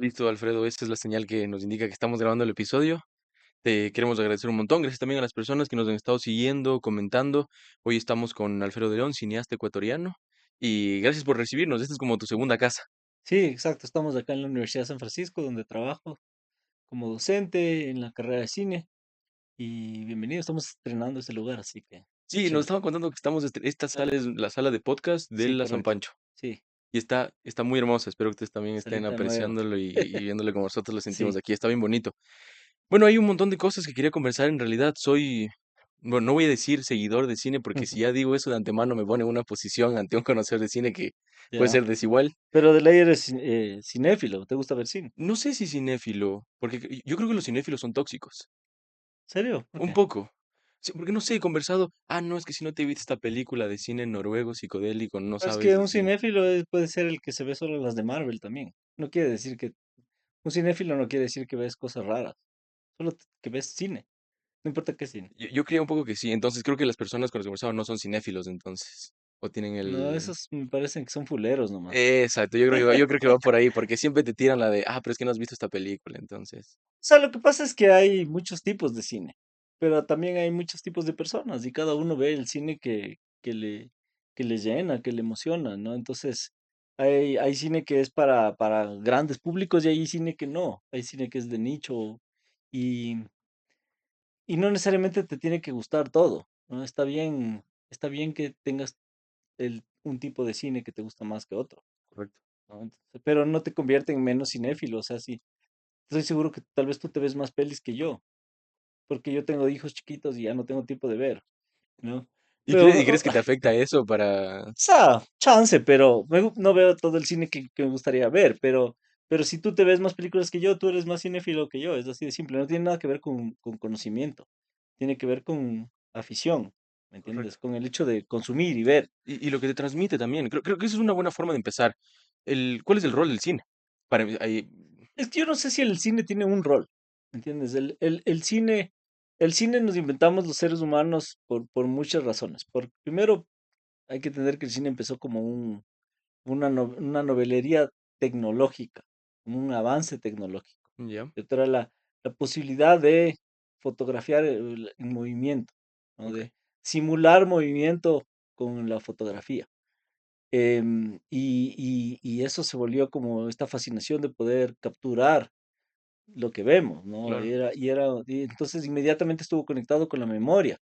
Listo, Alfredo, esta es la señal que nos indica que estamos grabando el episodio. Te queremos agradecer un montón. Gracias también a las personas que nos han estado siguiendo, comentando. Hoy estamos con Alfredo de León, cineasta ecuatoriano. Y gracias por recibirnos. Esta es como tu segunda casa. Sí, exacto. Estamos acá en la Universidad de San Francisco, donde trabajo como docente en la carrera de cine. Y bienvenido, estamos estrenando este lugar, así que Sí, nos chévere. estaban contando que estamos, esta sala es la sala de podcast de Sí, la San correcto. Pancho. Sí, Y está muy hermosa. Espero que ustedes también estén salita nueva. apreciándolo y viéndolo como nosotros lo sentimos Sí. aquí. Está bien bonito. Bueno, hay un montón de cosas que quería conversar. En realidad bueno, no voy a decir seguidor de cine porque si ya digo eso de antemano me pone en una posición ante un conocedor de cine que puede Ya. ser desigual. Pero de ley eres cinéfilo, ¿te gusta ver cine? No sé si cinéfilo, porque yo creo que los cinéfilos son tóxicos. ¿Serio? ¿Por Un qué? poco. Sí, porque no sé, he conversado. No, es que si no te viste esta película de cine noruego psicodélico, no Pero es sabes que de un cine. cinéfilo puede ser el que se ve solo las de Marvel también. No quiere decir que... Un cinéfilo no quiere decir que ves cosas raras, solo que ves cine. No importa qué cine. Yo creía un poco que sí, entonces creo que las personas con las que conversaba no son cinéfilos, entonces. O tienen No, el. esos me parecen que son fuleros nomás. Exacto, yo creo que va por ahí, porque siempre te tiran la de, pero es que no has visto esta película, entonces. O sea, lo que pasa es que hay muchos tipos de cine, pero también hay muchos tipos de personas y cada uno ve el cine que le llena, que le emociona, ¿no? Entonces, hay cine que es para grandes públicos y hay cine que no, hay cine que es de nicho y, y no necesariamente te tiene que gustar todo, ¿no? Está bien que tengas un tipo de cine que te gusta más que otro, Correcto. ¿no? Pero no te convierte en menos cinéfilo, o sea, sí, estoy seguro que tal vez tú te ves más pelis que yo porque yo tengo hijos chiquitos y ya no tengo tiempo de ver, ¿no? ¿Y Pero, crees que te afecta eso para? sea, chance, pero no veo todo el cine que me gustaría ver, pero si tú te ves más películas que yo, tú eres más cinéfilo que yo, es así de simple, no tiene nada que ver con conocimiento, tiene que ver con afición, ¿me entiendes? Correcto. Con el hecho de consumir y ver. Y lo que te transmite también. Creo que esa es una buena forma de empezar. ¿Cuál es el rol del cine? Para, Es que yo no sé si el cine tiene un rol, ¿me entiendes? El cine nos inventamos los seres humanos por muchas razones. Primero, hay que entender que el cine empezó como una novelería tecnológica, como un avance tecnológico. ya, Esto era la posibilidad de fotografiar en movimiento, ¿no? ok, De simular movimiento con la fotografía. Y eso se volvió como esta fascinación de poder capturar lo que vemos, ¿no? claro. Y entonces inmediatamente estuvo conectado con la memoria,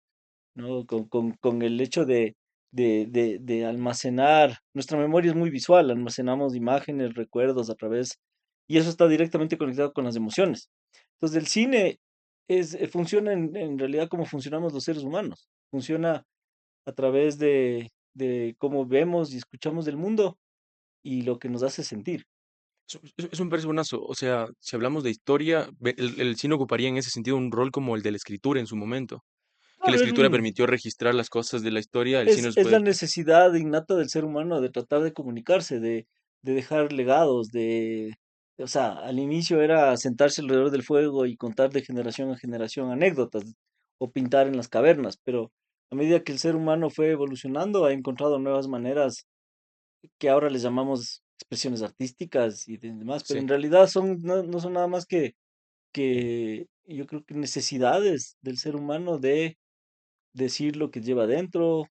¿no? Con el hecho de almacenar, nuestra memoria es muy visual, almacenamos imágenes, recuerdos a través, y eso está directamente conectado con las emociones. Entonces el cine funciona en realidad como funcionamos los seres humanos, funciona a través de cómo vemos y escuchamos el mundo y lo que nos hace sentir. Eso me parece buenazo. O sea, si hablamos de historia, el cine ocuparía en ese sentido un rol como el de la escritura en su momento. Que la Claro, escritura permitió registrar las cosas de la historia, el cine es después. la necesidad innata del ser humano de tratar de comunicarse, de dejar legados, o sea, al inicio era sentarse alrededor del fuego y contar de generación a generación anécdotas o pintar en las cavernas, pero a medida que el ser humano fue evolucionando, ha encontrado nuevas maneras que ahora les llamamos expresiones artísticas y demás, pero Sí, en realidad no son nada más que yo creo que necesidades del ser humano de decir lo que lleva adentro,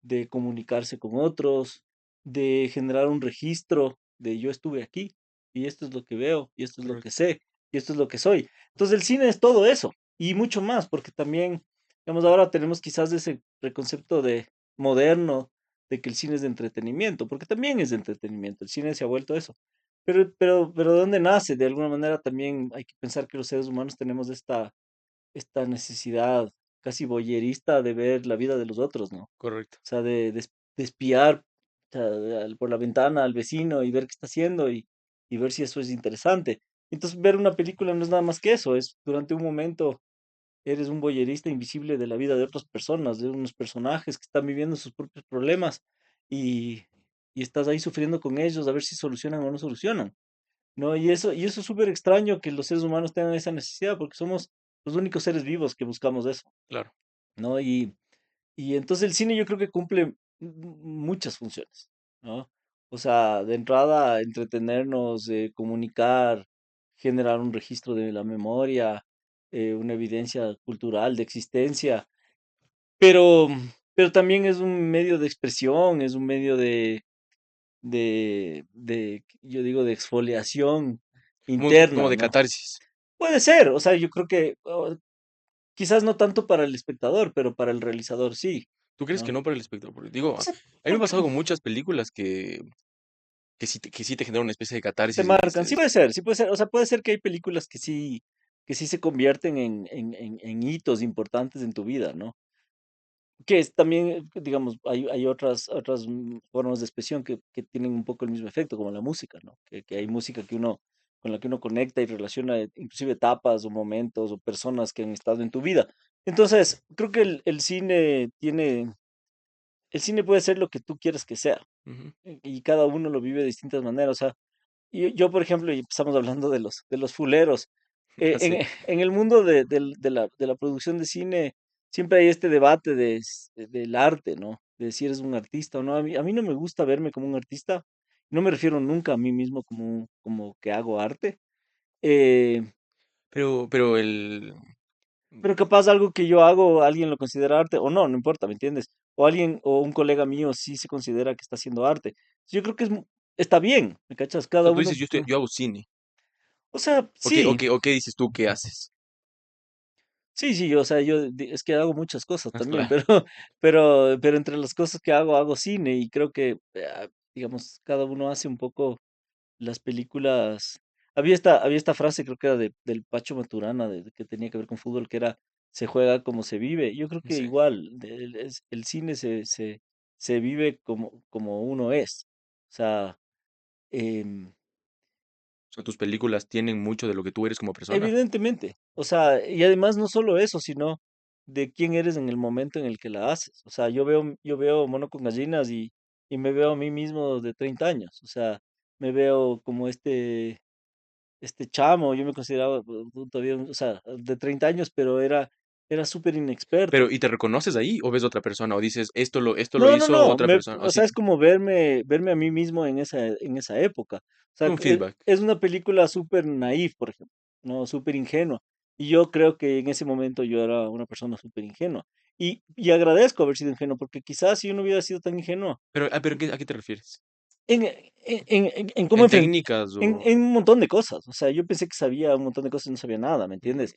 de comunicarse con otros, de generar un registro de yo estuve aquí y esto es lo que veo y esto es lo que correcto. sé y esto es lo que soy. Entonces el cine es todo eso y mucho más, porque también, digamos, ahora tenemos quizás ese preconcepto de moderno de que el cine es de entretenimiento, porque también es de entretenimiento, el cine se ha vuelto eso. Pero ¿de dónde nace? De alguna manera también hay que pensar que los seres humanos tenemos esta necesidad casi voyerista de ver la vida de los otros, ¿no? O Correcto. sea, de espiar, o sea, por la ventana al vecino y ver qué está haciendo y ver si eso es interesante. Entonces, ver una película no es nada más que eso, es durante un momento eres un voyerista invisible de la vida de otras personas, de unos personajes que están viviendo sus propios problemas y, y estás ahí sufriendo con ellos a ver si solucionan o no solucionan. ¿No? Y eso es súper extraño que los seres humanos tengan esa necesidad, porque somos los únicos seres vivos que buscamos eso, Claro. ¿no? Y entonces el cine yo creo que cumple muchas funciones, ¿no? O sea, de entrada, entretenernos, comunicar. generar un registro de la memoria, una evidencia cultural de existencia, pero, pero también es un medio de expresión, es un medio yo digo, de exfoliación como interna, de ¿no? catarsis. Puede ser, o sea, yo creo que quizás no tanto para el espectador, pero para el realizador sí, ¿Tú crees que ¿no? no para el espectador? Porque digo, O a sea, mí me ha porque pasado con muchas películas que sí te generan una especie de te catarsis y marcan, dices, sí puede ser, o sea, puede ser que hay películas que sí se convierten en hitos importantes en tu vida, ¿no? Que es también, digamos, hay otras formas de expresión que tienen un poco el mismo efecto, como la música, ¿no? Que hay música con la que uno conecta y relaciona inclusive etapas o momentos o personas que han estado en tu vida. Entonces, creo que el cine puede ser lo que tú quieres que sea, ujú, y cada uno lo vive de distintas maneras. O sea, yo, por ejemplo, y empezamos hablando de los fuleros. así. En el mundo de la producción de cine siempre hay este debate del arte, ¿no? De si eres un artista o no. A mí no me gusta verme como un artista. No me refiero nunca a mí mismo como que hago arte. eh, Pero el, pero capaz algo que yo hago, alguien lo considera arte o no, no importa, ¿me entiendes? O alguien o un colega mío sí se considera que está haciendo arte. Yo creo que está bien, ¿me cachas? o Cada sea, tú uno. dices, yo hago cine. O sea, sí. O qué dices tú que haces? Sí, sí, o sea, es que hago muchas cosas Ah, también, claro. pero entre las cosas que hago cine y creo que, digamos, cada uno hace un poco las películas. Había esta frase, creo que era del Pacho Maturana, que tenía que ver con fútbol, que era, se juega como se vive. Yo creo que Sí. igual, el cine se vive como uno es. O sea, em, O sea, tus películas tienen mucho de lo que tú eres como persona. evidentemente, o sea, y además no solo eso, sino de quién eres en el momento en el que la haces. O sea, yo veo Mono con gallinas y me veo a mí mismo de 30 años. O sea, me veo como este chamo, yo me consideraba todavía, o sea, de 30 años, pero era súper inexperto. Pero, ¿y te reconoces ahí o ves otra persona? O dices, esto lo No, no, hizo no, otra persona. O o sí, sea, es como verme a mí mismo en esa época. O sea, un feedback. es una película súper naif, por ejemplo, ¿no? Súper ingenua. Y yo creo que en ese momento yo era una persona súper ingenua. Y agradezco haber sido ingenuo, porque quizás si yo no hubiera sido tan ingenuo, Pero ¿a qué te refieres? en cómo ¿En enfrentar, técnicas o...? en un montón de cosas. O sea, yo pensé que sabía un montón de cosas y no sabía nada, ¿me Mm, entiendes?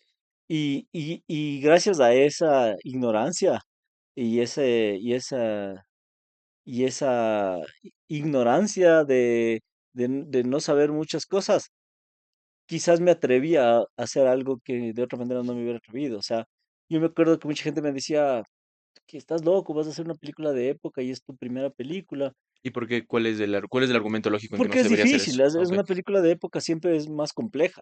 Y gracias a esa ignorancia y esa ignorancia de no saber muchas cosas, quizás me atreví a hacer algo que de otra manera no me hubiera atrevido. O sea, yo me acuerdo que mucha gente me decía que estás loco, vas a hacer una película de época y es tu primera película. ¿Y por qué? ¿Cuál es el argumento lógico en que no Porque se es debería hacer difícil, eso? Ah, es ok. una película de época, siempre es más compleja,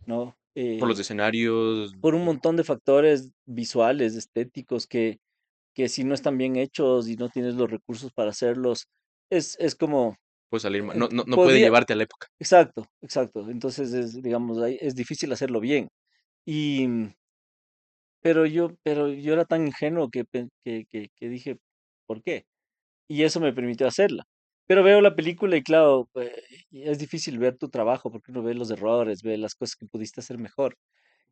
¿no? Por los escenarios, Por un montón de factores visuales, estéticos, que si no están bien hechos y no tienes los recursos para hacerlos, es como, puede salir mal. No puede podría, llevarte a la época. exacto, exacto. Entonces digamos, es difícil hacerlo bien. Y, pero yo era tan ingenuo que dije, ¿por qué? Y eso me permitió hacerla. Pero veo la película y claro, es difícil ver tu trabajo porque uno ve los errores, ve las cosas que pudiste hacer mejor.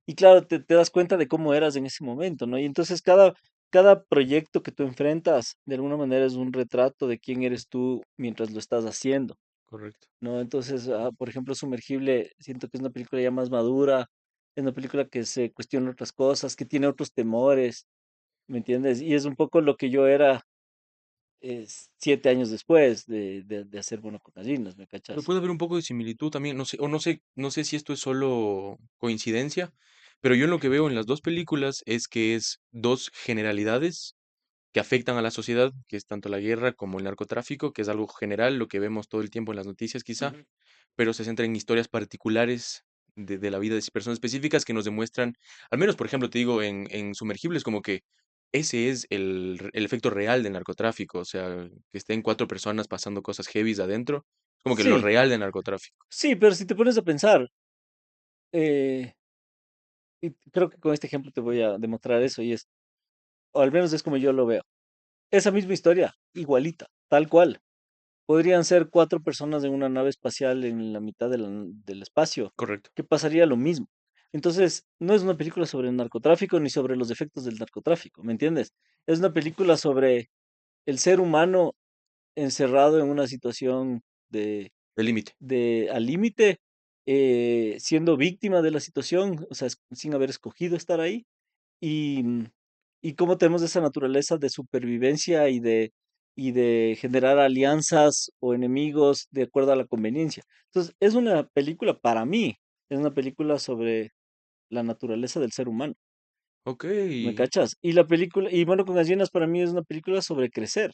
Y claro, te das cuenta de cómo eras en ese momento, ¿no? Y entonces cada proyecto que tú enfrentas, de alguna manera es un retrato de quién eres tú mientras lo estás haciendo, Correcto. ¿no? Entonces, por ejemplo, Sumergible, siento que es una película ya más madura, es una película que se cuestiona otras cosas, que tiene otros temores, ¿me entiendes? Y es un poco lo que yo era 7 años después de hacer Bueno con gallinas, ¿me Pero cachas? puede haber un poco de similitud también, no sé si esto es solo coincidencia, pero yo en lo que veo en las dos películas es que es dos generalidades que afectan a la sociedad, que es tanto la guerra como el narcotráfico, que es algo general, lo que vemos todo el tiempo en las noticias quizá, Ujú. pero se centra en historias particulares de la vida de personas específicas que nos demuestran, al menos por ejemplo te digo, en Sumergibles, como que ese es el efecto real del narcotráfico, o sea, que estén cuatro personas pasando cosas heavies adentro, es como que lo Sí, real del narcotráfico. sí, pero si te pones a pensar, eh, y creo que con este ejemplo te voy a demostrar eso, y es, o al menos es como yo lo veo. Esa misma historia, igualita, tal cual. podrían ser 4 personas en una nave espacial en la mitad del espacio, Correcto. que pasaría lo mismo. Entonces, no es una película sobre el narcotráfico ni sobre los efectos del narcotráfico, ¿me entiendes? Es una película sobre el ser humano encerrado en una situación de, El límite. al límite, siendo víctima de la situación, o sea, sin haber escogido estar ahí, y, y cómo tenemos esa naturaleza de supervivencia y de generar alianzas o enemigos de acuerdo a la conveniencia. Entonces, es una película para mí, es una película sobre la naturaleza del ser humano, Ok. ¿me cachas? Y la película, y bueno, con gallinas para mí es una película sobre crecer,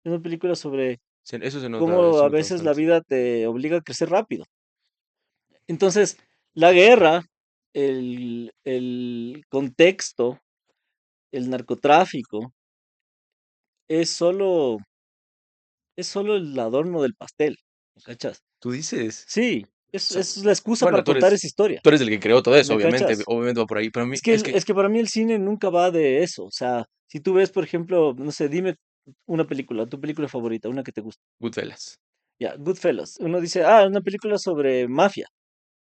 es una película sobre Eso cómo se a nota veces la bastante. vida te obliga a crecer rápido. Entonces, la guerra, el contexto, el narcotráfico, es solo, es solo el adorno del pastel, ¿me cachas? Tú dices. Sí, O sea, es la excusa bueno, para contar esa historia, tú eres el que creó todo eso, ¿me obviamente. cachas? Obviamente va por ahí. Pero a mí, Es que, es que para mí el cine nunca va de eso. O sea, si tú ves, por ejemplo, no sé, dime una película, tu película favorita, una que te gusta. Goodfellas. Ya, Goodfellas. Uno dice, ah, es una película sobre mafia.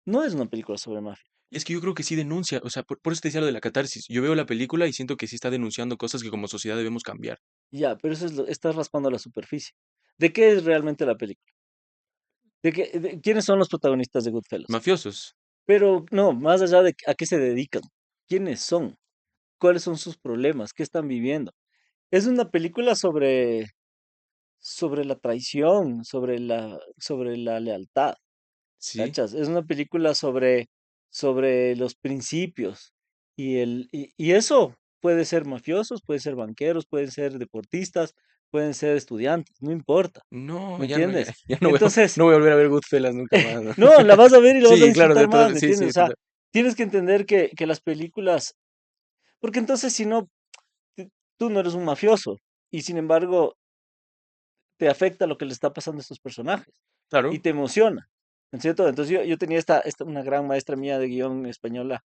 No es una película sobre mafia. Es que yo creo que sí denuncia, o sea, por eso te decía lo de la catarsis. Yo veo la película y siento que sí está denunciando cosas que como sociedad debemos cambiar. Ya, pero eso es estás raspando la superficie. ¿De qué es realmente la película? ¿Quiénes son los protagonistas de Goodfellas? Mafiosos. Pero no, más allá de a qué se dedican, quiénes son, cuáles son sus problemas, qué están viviendo. Es una película sobre la traición, sobre la lealtad, Sí. ¿cachas? Es una película sobre los principios y eso puede ser mafiosos, puede ser banqueros, pueden ser deportistas, pueden ser estudiantes, no importa, No, ¿me ya no, ya, entiendes? ya no Entonces, no voy a volver a ver Goodfellas nunca más, ¿no? no, la vas a ver y la vas a Sí, claro, disfrutar de más, todo, ¿me sí, entiendes? O sí, sea, total. tienes que entender que las películas, porque entonces si no, t- tú no eres un mafioso y sin embargo te afecta lo que le está pasando a estos personajes y Claro. te emociona, ¿no es cierto? Entonces yo tenía una gran maestra mía de guión española,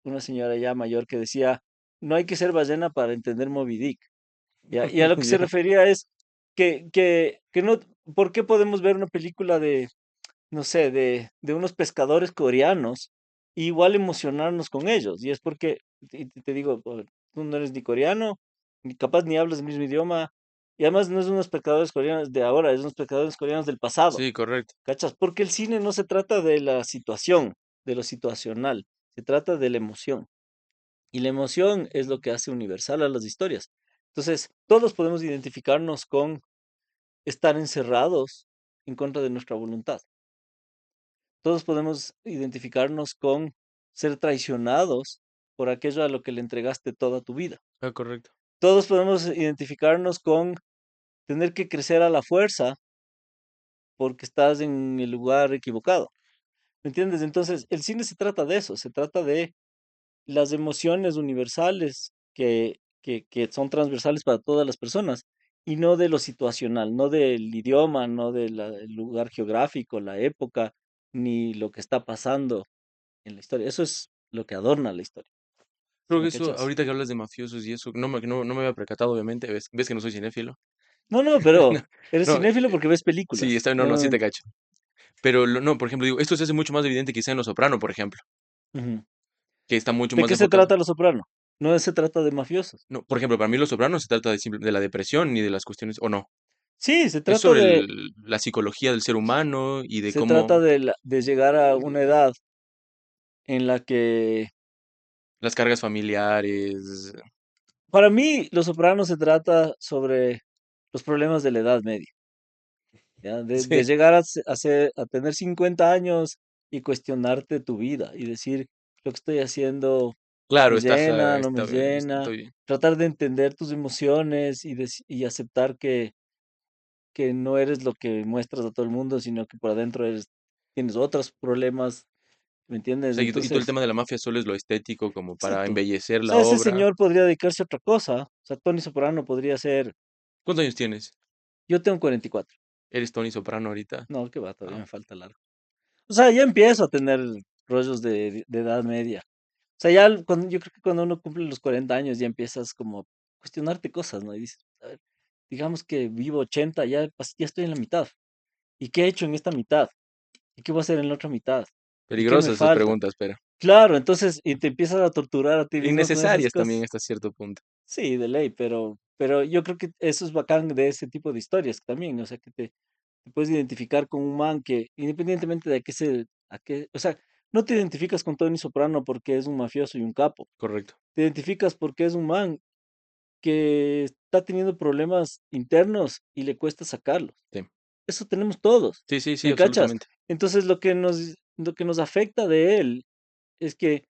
una señora ya mayor que decía, no hay que ser ballena para entender Moby Dick, ¿ya? Y a lo que se Ya. refería es que no, ¿por qué podemos ver una película de no sé, de unos pescadores coreanos, y igual emocionarnos con ellos? Y es porque, y te digo, tú no eres ni coreano, ni capaz ni hablas el mismo idioma, y además no es unos pescadores coreanos de ahora, es unos pescadores coreanos del pasado, Sí, correcto. ¿cachas? Porque el cine no se trata de la situación, de lo situacional, se trata de la emoción. Y la emoción es lo que hace universal a las historias. Entonces, todos podemos identificarnos con estar encerrados en contra de nuestra voluntad. Todos podemos identificarnos con ser traicionados por aquello a lo que le entregaste toda tu vida. Ah, correcto. Todos podemos identificarnos con tener que crecer a la fuerza porque estás en el lugar equivocado. ¿Me entiendes? Entonces, el cine se trata de eso, se trata de las emociones universales que son transversales para todas las personas y no de lo situacional, no del idioma, no del lugar geográfico, la época, ni lo que está pasando en la historia. Eso es lo que adorna la historia. ¿Sí Creo que me eso, cachas? ahorita que hablas de mafiosos y eso, no me había percatado, obviamente, ves que no soy cinéfilo. No, no, pero eres No, cinéfilo porque ves sí, películas. está, no, No, no, no, sí te cacho. Pero no, por ejemplo, digo, esto se hace mucho más evidente quizá en Los Soprano, por ejemplo, ujú. que está mucho ¿De más qué se enfocado. trata Los Soprano? No se trata de mafiosos. No, por ejemplo, para mí Los Sopranos se trata de la depresión ni de las cuestiones, o no. Sí, se Es trata sobre de, la psicología del ser humano y de se trata cómo de llegar a una edad en la que, las cargas familiares. para mí, Los Sopranos se trata sobre los problemas de la Edad Media, ¿ya? De Sí, llegar a tener 50 años y cuestionarte tu vida y decir, lo que estoy haciendo claro, me llena, no me está llena, bien. tratar de entender tus emociones y aceptar que no eres lo que muestras a todo el mundo, sino que por adentro tienes otros problemas, ¿me O entiendes? sea, y todo el Entonces, tema de la mafia solo es lo estético, como para exacto. embellecer O la sea, ese obra. señor podría dedicarse a otra cosa. O sea, Tony Soprano podría ser, ¿Cuántos años tienes? yo tengo 44. ¿Eres Tony Soprano ahorita? No, qué va, todavía Ah, me falta largo. O sea, ya empiezo a tener rollos de edad media. O sea, ya cuando, yo creo que cuando uno cumple los 40 años ya empiezas como a cuestionarte cosas, ¿no? Y dices, a ver. digamos que vivo 80, ya estoy en la mitad. ¿Y qué he hecho en esta mitad? ¿Y qué voy a hacer en la otra mitad? ¿Y qué me Peligrosas esas falta? preguntas, pero Claro, entonces, y te empiezas a torturar a ti mismo con esas innecesarias también cosas. hasta cierto punto. Sí, de ley, pero yo creo que eso es bacán de ese tipo de historias también, o sea, que te puedes identificar con un man que, independientemente de o sea, no te identificas con Tony Soprano porque es un mafioso y un capo, Correcto. te identificas porque es un man que está teniendo problemas internos y le cuesta sacarlos. Sí. Eso tenemos todos, Sí, sí, sí, ¿me cachas? absolutamente. Entonces lo que nos afecta de él es que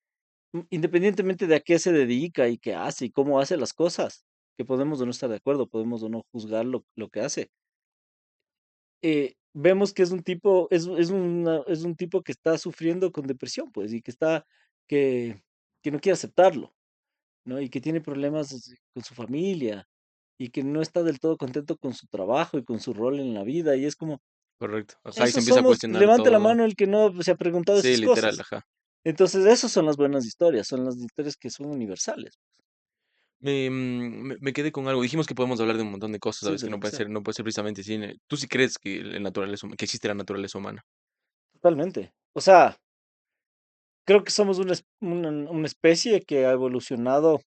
independientemente de a qué se dedica y qué hace y cómo hace las cosas, que podemos o no estar de acuerdo, podemos o no juzgar lo que hace, vemos que es un tipo que está sufriendo con depresión, pues, y que, que no quiere aceptarlo, ¿no? Y que tiene problemas con su familia y que no está del todo contento con su trabajo y con su rol en la vida. Y es como, Correcto. Ajá, y se esos empieza son a los, cuestionar levante la todo. mano el que no se ha preguntado Sí, esas literal, cosas. ajá. Entonces, esas son las buenas historias, son las historias que son universales. Me quedé con algo. Dijimos que podemos hablar de un montón de cosas, Sí, ¿sabes? de Que lo que sea. no puede ser precisamente cine. ¿Tú sí crees que que existe la naturaleza humana? Totalmente. O sea, creo que somos una especie que ha evolucionado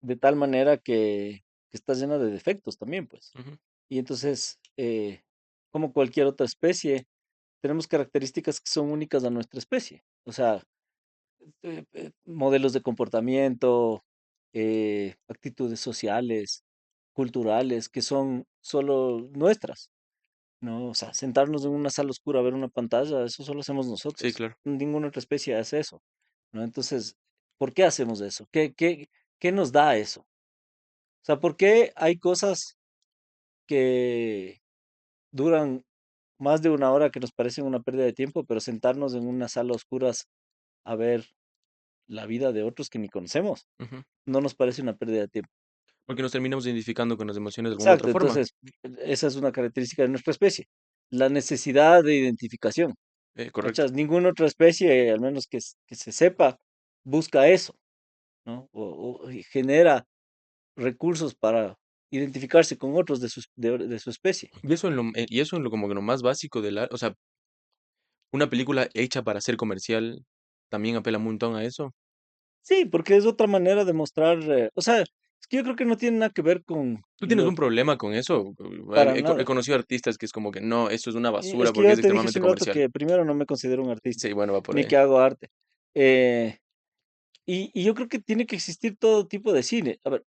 de tal manera que está llena de defectos también, pues. Ujú, Y entonces, como cualquier otra especie, tenemos características que son únicas a nuestra especie. O sea, modelos de comportamiento, actitudes sociales, culturales, que son solo nuestras, ¿no? O sea, sentarnos en una sala oscura a ver una pantalla, eso solo hacemos sí, nosotros. claro. Ninguna otra especie hace eso, ¿no? Entonces, ¿por qué hacemos eso? ¿Qué nos da eso? O sea, ¿por qué hay cosas que duran más de una hora que nos parecen una pérdida de tiempo, pero sentarnos en una sala a oscuras a ver la vida de otros que ni conocemos Ujú. no nos parece una pérdida de tiempo? Porque nos terminamos identificando con las emociones de alguna otra Exacto, forma. entonces esa es una característica de nuestra especie, la necesidad de identificación. Correcto. ¿Cachas? Ninguna otra especie, al menos que se sepa, busca eso, ¿no? Y genera recursos para identificarse con otros de su especie. Y eso en lo como que lo más básico o sea, una película hecha para ser comercial también apela un montón a eso. Sí, porque es otra manera de mostrar, o sea, es que yo creo que no tiene nada que ver con ¿Tú tienes un problema con eso? para He nada. conocido artistas que es como que no, eso es una Es basura que porque yo es te dije hace extremadamente un rato comercial. que primero no me considero un artista, Sí, bueno, va por ni ahí. que hago arte. Eh, y yo creo que tiene que existir todo tipo de cine. A ver,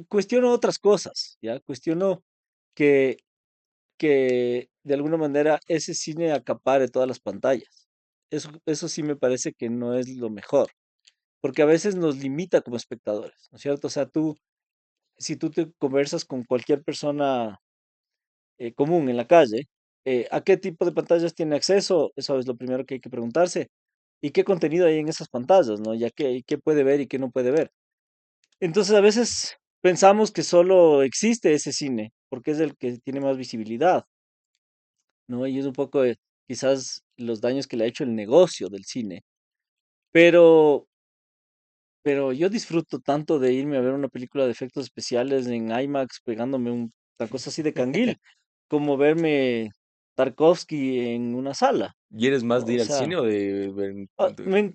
cuestiono otras cosas, ¿ya? Cuestiono que, que de alguna manera ese cine acapare todas las pantallas. Eso sí me parece que no es lo mejor, porque a veces nos limita como espectadores, ¿no es cierto? O sea, si tú te conversas con cualquier persona común en la calle, ¿a qué tipo de pantallas tiene acceso? Eso es lo primero que hay que preguntarse. ¿Y qué contenido hay en esas pantallas, no? Ya qué puede ver y qué no puede ver. Entonces, a veces pensamos que solo existe ese cine, porque es el que tiene más visibilidad, ¿no? Y es un poco quizás los daños que le ha hecho el negocio del cine. Pero, pero yo disfruto tanto de irme a ver una película de efectos especiales en IMAX, pegándome una cosa así de canguil, como verme Tarkovsky en una sala, ¿Y eres más ¿no? de O ir al sea, cine o de ver?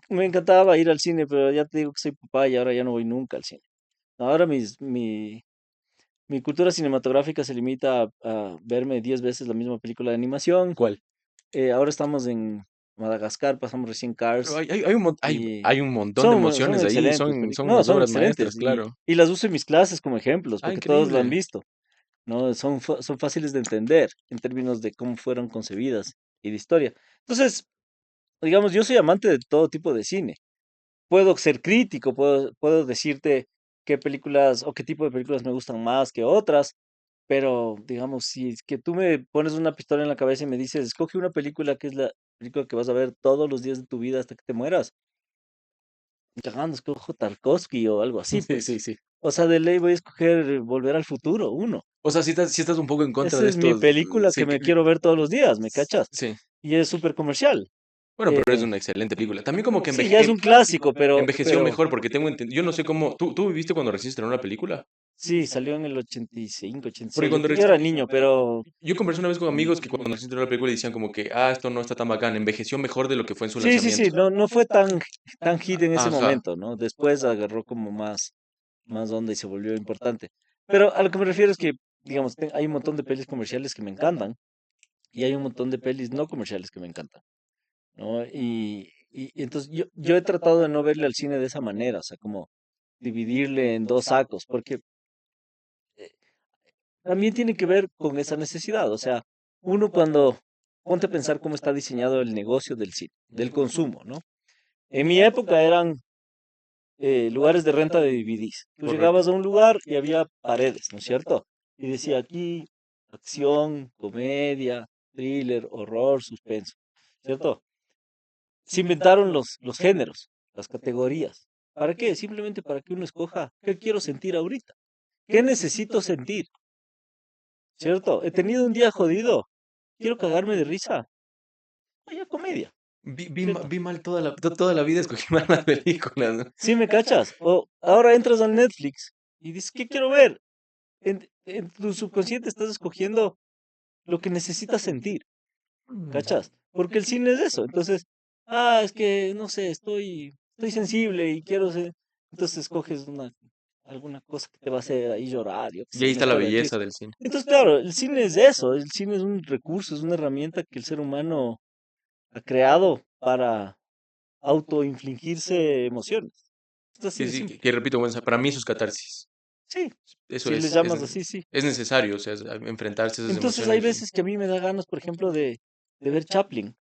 me encantaba ir al cine, pero ya te digo que soy papá y ahora ya no voy nunca al cine. Ahora mi cultura cinematográfica se limita a verme 10 veces la misma película de animación. ¿Cuál? Ahora estamos en Madagascar, pasamos recién Pero Cars y hay un montón de son emociones ahí, excelentes películas. son No, unas son obras maestras, excelentes claro. y las uso en mis clases como ejemplos Ah, porque todos lo han increíble. visto, ¿no? Son fáciles de entender en términos de cómo fueron concebidas y de historia. Entonces, digamos, yo soy amante de todo tipo de cine. Puedo ser crítico, puedo decirte qué películas o qué tipo de películas me gustan más que otras, pero digamos, si es que tú me pones una pistola en la cabeza y me dices, escoge una película que es la película que vas a ver todos los días de tu vida hasta que te mueras, ni cagando, escojo Tarkovsky o algo así, Sí, pues. sí, sí. O sea, de ley voy a escoger Volver al Futuro, uno. O sea, si estás un poco en contra Esa de es mi estos, película que sí, me quiero ver todos los días, ¿me cachas? sí. Y es súper comercial. Bueno, pero es una excelente película. También como que Sí, ya es un clásico, envejeció mejor, porque tengo entendido, yo no sé cómo, ¿tú viviste cuando recién estrenó la película? sí, salió en el 85, Porque 86. cuando Yo era niño, pero yo conversé una vez con amigos que cuando recién estrenó la película decían como que, esto no está tan bacán, envejeció mejor de lo que fue en su sí, sí, sí, lanzamiento. no, no fue tan hit en ese Ajá. momento, ¿no? Después agarró como más onda y se volvió importante. Pero a lo que me refiero es que, digamos, hay un montón de pelis comerciales que me encantan y hay un montón de pelis no comerciales que me encantan, ¿no? Y entonces yo he tratado de no verle al cine de esa manera, o sea, como dividirle en dos sacos, porque eh, también tiene que ver con esa necesidad, o sea, uno cuando ponte a pensar cómo está diseñado el negocio del cine, del consumo, ¿no? En mi época eran lugares de renta de DVDs. Tú Correcto. llegabas a un lugar y había paredes, ¿no es cierto? Y decía aquí acción, comedia, thriller, horror, suspenso, ¿cierto? Se inventaron los géneros, las categorías. ¿Para qué? Simplemente para que uno escoja qué quiero sentir ahorita, qué necesito sentir, ¿cierto? He tenido un día jodido, quiero cagarme de risa, vaya comedia, ¿cierto? Vi mal toda la vida, escogí mal las películas, ¿no? ¿Sí me cachas? O ahora entras al Netflix y dices, ¿qué quiero ver? En tu subconsciente estás escogiendo lo que necesitas sentir, ¿cachas? Porque el cine es eso. Entonces, es que, no sé, estoy sensible y quiero ser. Entonces escoges alguna cosa que te va a hacer ahí llorar, yo qué Y ahí sé, no está la estar de belleza risa. del cine. Entonces, claro, el cine es eso. El cine es un recurso, es una herramienta que el ser humano ha creado para autoinfligirse emociones. Es así Sí, de sí, simple. que repito, bueno, para mí eso es catarsis. Sí, Eso si le llamas así, sí. es necesario, o sea, enfrentarse a esas Entonces hay emociones y... veces que a mí me da ganas, por ejemplo, de ver Chaplin,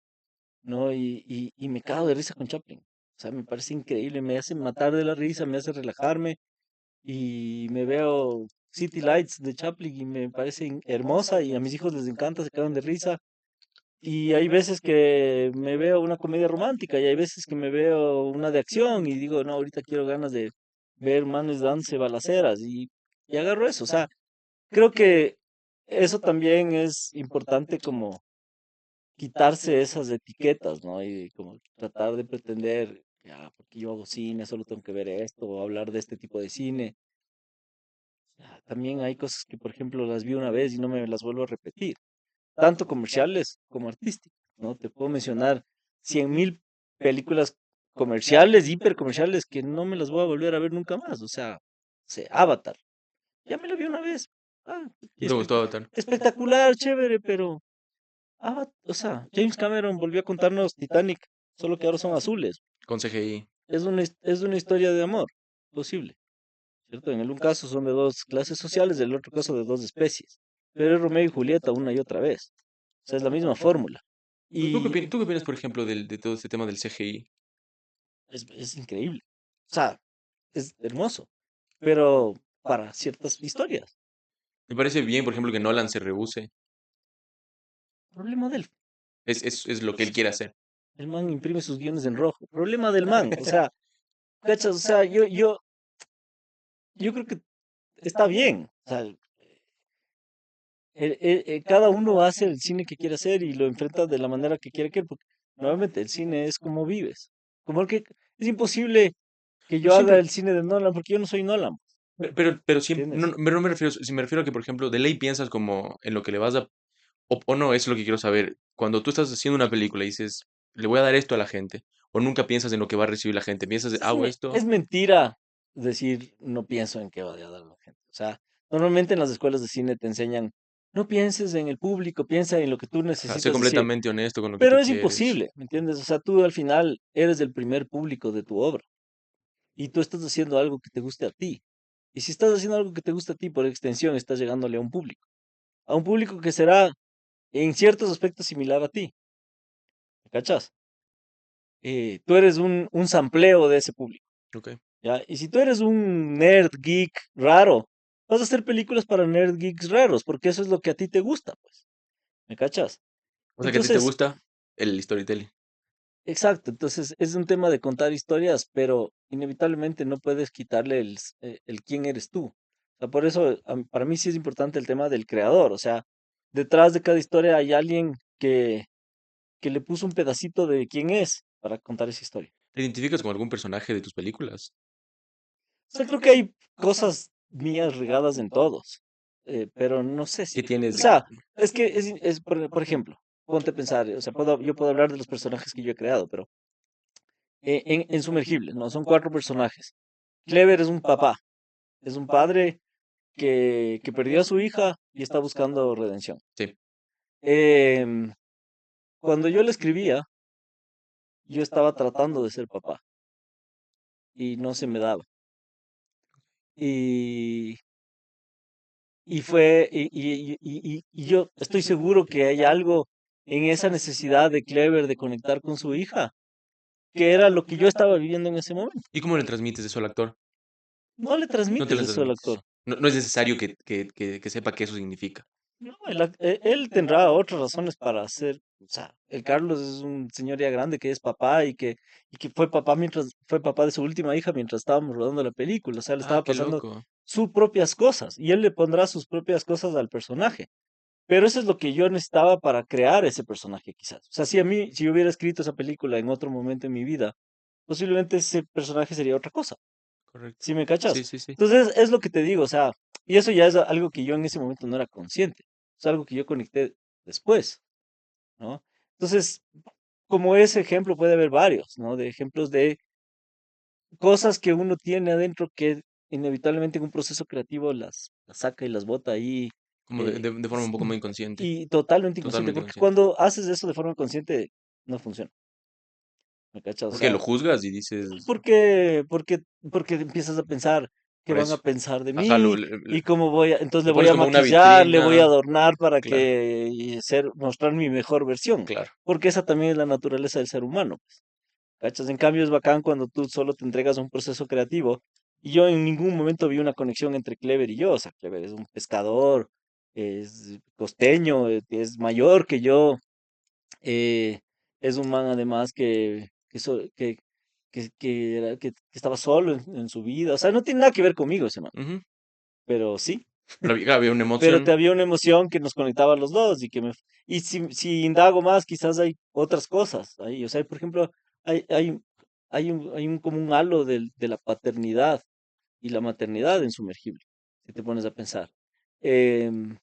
¿no? Y me cago de risa con Chaplin. O sea, me parece increíble, me hace matar de la risa, me hace relajarme y me veo City Lights de Chaplin y me parece hermosa y a mis hijos les encanta, se cagan de risa. Y hay veces que me veo una comedia romántica y hay veces que me veo una de acción y digo, no, ahorita quiero ganas de ver manes dándose balaceras y agarro eso. O sea, creo que eso también es importante como quitarse esas etiquetas, ¿no? Y como tratar de pretender, ya, porque yo hago cine, solo tengo que ver esto, o hablar de este tipo de cine. También hay cosas que, por ejemplo, las vi una vez y no me las vuelvo a repetir, tanto comerciales como artísticas, ¿no? Te puedo mencionar 100.000 películas comerciales, hipercomerciales, que no me las voy a volver a ver nunca más. O sea, Avatar, ya me la vi una vez. Ah, ¿No te gustó Avatar? espectacular, chévere, pero o sea, James Cameron volvió a contarnos Titanic, solo que ahora son azules. Con CGI. Es una historia de amor posible, ¿cierto? En el un caso son de dos clases sociales, en el otro caso de dos especies. Pero es Romeo y Julieta una y otra vez. O sea, es la misma fórmula. Y Tú qué opinas, por ejemplo, de todo este tema del CGI? es increíble. O sea, es hermoso. Pero para ciertas historias. Me parece bien, por ejemplo, que Nolan se rehúse. Problema del. Es lo que él quiere hacer. El man imprime sus guiones en rojo. Problema del man. O sea, ¿cachas? O sea, yo creo que está bien. O sea, cada uno hace el cine que quiere hacer y lo enfrenta de la manera que quiere que, porque nuevamente el cine es como vives. Como que es imposible que Pero yo haga siempre, el cine de Nolan porque yo no soy Nolan, pero siempre, ¿entiendes? no me refiero, si me refiero a que, por ejemplo, de ley piensas como en lo que le vas a, o no, eso es lo que quiero saber. Cuando tú estás haciendo una película y dices, le voy a dar esto a la gente, o nunca piensas en lo que va a recibir la gente, piensas, hago esto, Es mentira decir no pienso en qué va a dar la gente. O sea, normalmente en las escuelas de cine te enseñan, no pienses en el público, piensa en lo que tú ajá, sé necesitas decir. completamente honesto con lo que Pero tú es quieres. imposible, ¿me entiendes? O sea, tú al final eres el primer público de tu obra y tú estás haciendo algo que te guste a ti. Y si estás haciendo algo que te gusta a ti, por extensión, estás llegándole a un público que será en ciertos aspectos similar a ti, ¿me cachas? Tú eres un sampleo de ese público, Ok. ¿ya? Y si tú eres un nerd geek raro, vas a hacer películas para nerd geeks raros, porque eso es lo que a ti te gusta, pues, ¿me cachas? O sea, que a ti te Entonces, gusta el storytelling. exacto, entonces es un tema de contar historias, pero inevitablemente no puedes quitarle el quién eres tú. O sea, por eso para mí sí es importante el tema del creador, o sea, detrás de cada historia hay alguien que le puso un pedacito de quién es para contar esa historia. ¿Te identificas con algún personaje de tus películas? O sea, creo que hay cosas mías regadas en todos, pero no sé si, ¿Qué tienes o de... sea, es que por ejemplo, ponte a pensar, o sea, yo puedo hablar de los personajes que yo he creado, pero en Sumergible, ¿no? Son cuatro personajes. Clever es un papá, es un padre que perdió a su hija y está buscando redención. Sí. Em, Cuando yo le escribía, yo estaba tratando de ser papá y no se me daba. Y, y yo estoy seguro que hay algo en esa necesidad de Clever de conectar con su hija, que era lo que yo estaba viviendo en ese momento. ¿Y cómo le transmites eso al actor? No le No te transmites lo eso al transmites. actor. No, no es necesario que sepa qué eso significa. No, él tendrá otras razones para hacer, o sea, el Carlos es un señor ya grande que es papá y que fue papá mientras fue papá de su última hija mientras estábamos rodando la película, o sea, le Ah, estaba qué pasando loco. sus propias cosas y él le pondrá sus propias cosas al personaje. Pero eso es lo que yo necesitaba para crear ese personaje, quizás. O sea, si yo hubiera escrito esa película en otro momento en mi vida, posiblemente ese personaje sería otra cosa. Correcto. ¿Sí me Sí, cachas? sí, sí. Entonces, es lo que te digo, o sea, y eso ya es algo que yo en ese momento no era consciente. Es algo que yo conecté después, ¿no? Entonces, como ese ejemplo puede haber varios, ¿no? De ejemplos de cosas que uno tiene adentro que inevitablemente en un proceso creativo las saca y las bota ahí. Como eh, de forma un poco muy inconsciente. y totalmente inconsciente, Totalmente porque consciente. cuando haces eso de forma consciente, no funciona, ¿me cachas? O Porque lo sea, juzgas y dices, porque empiezas a pensar qué por van a eso. pensar de Ajá, mí y cómo entonces le lo voy pones a como una maquillar, le voy a vitrina. adornar para Claro, que mostrar mi mejor versión, claro. porque esa también es la naturaleza del ser humano, pues, ¿cachas? En cambio es bacán cuando tú solo te entregas a un proceso creativo y yo en ningún momento vi una conexión entre Clever y yo, o sea, Clever es un pescador, es costeño, es mayor que yo, eh, es un man además que estaba solo en su vida. O sea, no tiene nada que ver conmigo ese man, Ujú. pero sí. Pero había una Pero te emoción. había una emoción que nos conectaba a los dos y si indago más, quizás hay otras cosas ahí. O sea, por ejemplo, hay, hay, hay un como un halo de la paternidad y la maternidad en Sumergible, si te pones a pensar. Em,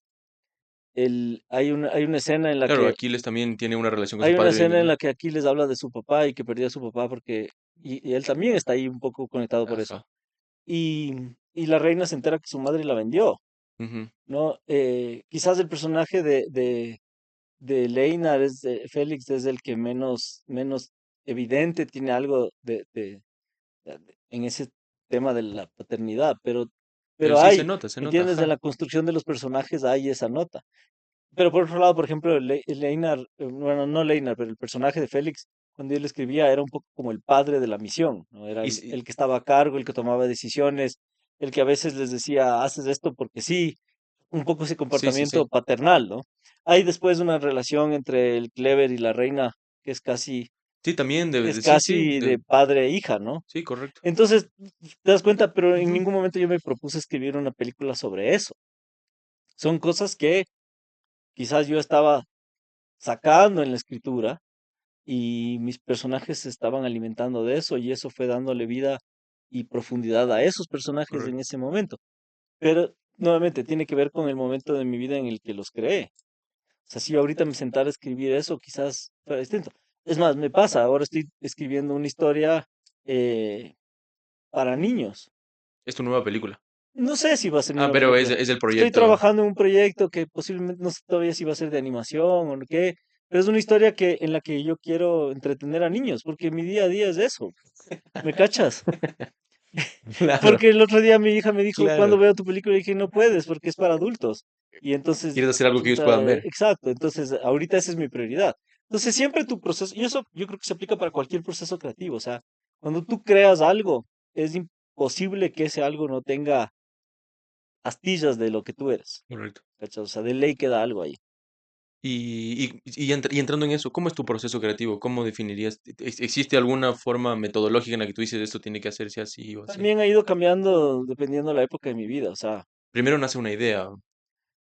hay una escena en la Claro, que Aquiles también tiene una relación con Hay su una padre bien escena en grande. la que Aquiles habla de su papá y que perdió a su papá porque, y él también está ahí un poco conectado por eso. Ajá. Y, y la reina se entera que su madre la vendió, Ujú. ¿no? Quizás el personaje de Leinar, Félix, es el que menos evidente tiene algo en ese tema de la paternidad, Pero pero sí, se nota, ¿entiendes? En ajá. la construcción de los personajes hay esa nota. Pero por otro lado, por ejemplo, Leinar, bueno, no Leinar, pero el personaje de Félix, cuando él escribía, era un poco como el padre de la misión, ¿no? Era Y, el que estaba a cargo, el que tomaba decisiones, el que a veces les decía, haces esto porque sí, un poco ese sí, sí, comportamiento sí. paternal, ¿no? Hay después una relación entre el Clever y la reina que Sí, también, es sí, sí, casi de padre e hija, ¿no? sí, correcto. Entonces, te das cuenta, pero en Ujú. ningún momento yo me propuse escribir una película sobre eso. Son cosas que quizás yo estaba sacando en la escritura y mis personajes se estaban alimentando de eso y eso fue dándole vida y profundidad a esos personajes en Correcto. ese momento. Pero nuevamente tiene que ver con el momento de mi vida en el que los creé. O sea, si yo ahorita me sentara a escribir eso, quizás fuera distinto. Es más, me pasa, ahora estoy escribiendo una historia eh, para niños. Es tu nueva película. No sé si va a ser mi Ah, nueva pero película. es el Estoy proyecto. trabajando en un proyecto que posiblemente no sé todavía si va a ser de animación o qué, pero es una historia en la que yo quiero entretener a niños, porque mi día a día es eso. ¿Me cachas? Claro, Porque el otro día mi hija me dijo, claro. ¿cuándo veo tu película? Y dije, no puedes, porque es para adultos. Y entonces, Quieres hacer algo que ellos chuta, puedan ver. exacto, entonces ahorita esa es mi prioridad. Entonces siempre tu proceso, y eso yo creo que se aplica para cualquier proceso creativo, o sea, cuando tú creas algo, es imposible que ese algo no tenga astillas de lo que tú eres. Correcto. ¿Cachai? O sea, de ley queda algo ahí. Y entrando en eso, ¿cómo es tu proceso creativo? ¿Cómo definirías? ¿Existe alguna forma metodológica en la que tú dices esto tiene que hacerse así o así? También ha ido cambiando dependiendo de la época de mi vida. O sea, Primero nace una idea.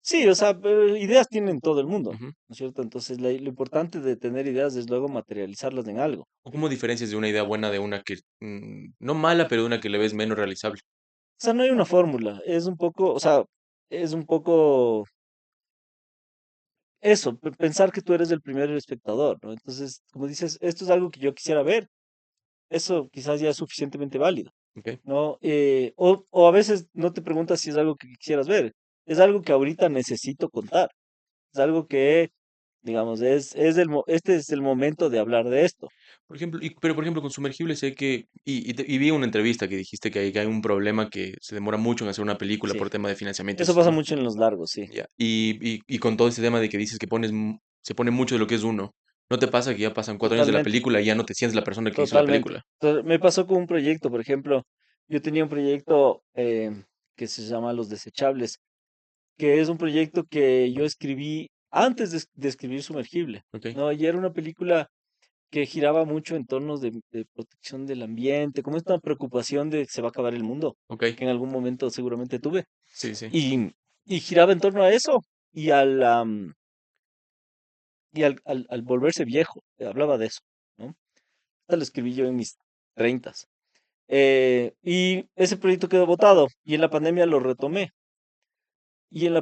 Sí, o sea, ideas tienen todo el mundo, Ujú. ¿no es cierto? Entonces, lo importante de tener ideas es luego materializarlas en algo. ¿O cómo diferencias de una idea buena de una que, no mala, pero de una que le ves menos realizable? O sea, no hay una fórmula, es un poco, o sea, es un poco eso, pensar que tú eres el primer espectador, ¿no? Entonces, como dices, esto es algo que yo quisiera ver, eso quizás ya es suficientemente válido, Okey. ¿no? O a veces no te preguntas si es algo que quisieras ver, es algo que ahorita necesito contar, es algo que, digamos, este es el momento de hablar de esto. Por ejemplo, pero, por ejemplo, con sumergibles sé que y vi una entrevista que dijiste que hay un problema que se demora mucho en hacer una película Sí, por tema de financiamiento y eso ese pasa tema. mucho en los largos, sí. Ya. Y con todo ese tema de que dices que se pone mucho de lo que es uno, ¿no te pasa que ya pasan 4 años de la Totalmente, película y ya no te sientes la persona que hizo la totalmente. película? Me pasó con un proyecto, por ejemplo, yo tenía un proyecto que se llama Los Desechables, que es un proyecto que yo escribí antes de escribir Sumergible, Okey, ¿no? Y era una película que giraba mucho en torno de protección del ambiente, como esta preocupación de que se va a acabar el mundo, okey. que en algún momento seguramente tuve. Sí, sí. Y, y giraba en torno a eso y al volverse viejo, hablaba de eso, ¿no? Esta lo escribí yo en mis treintas. Y ese proyecto quedó botado y en la pandemia lo retomé. Y en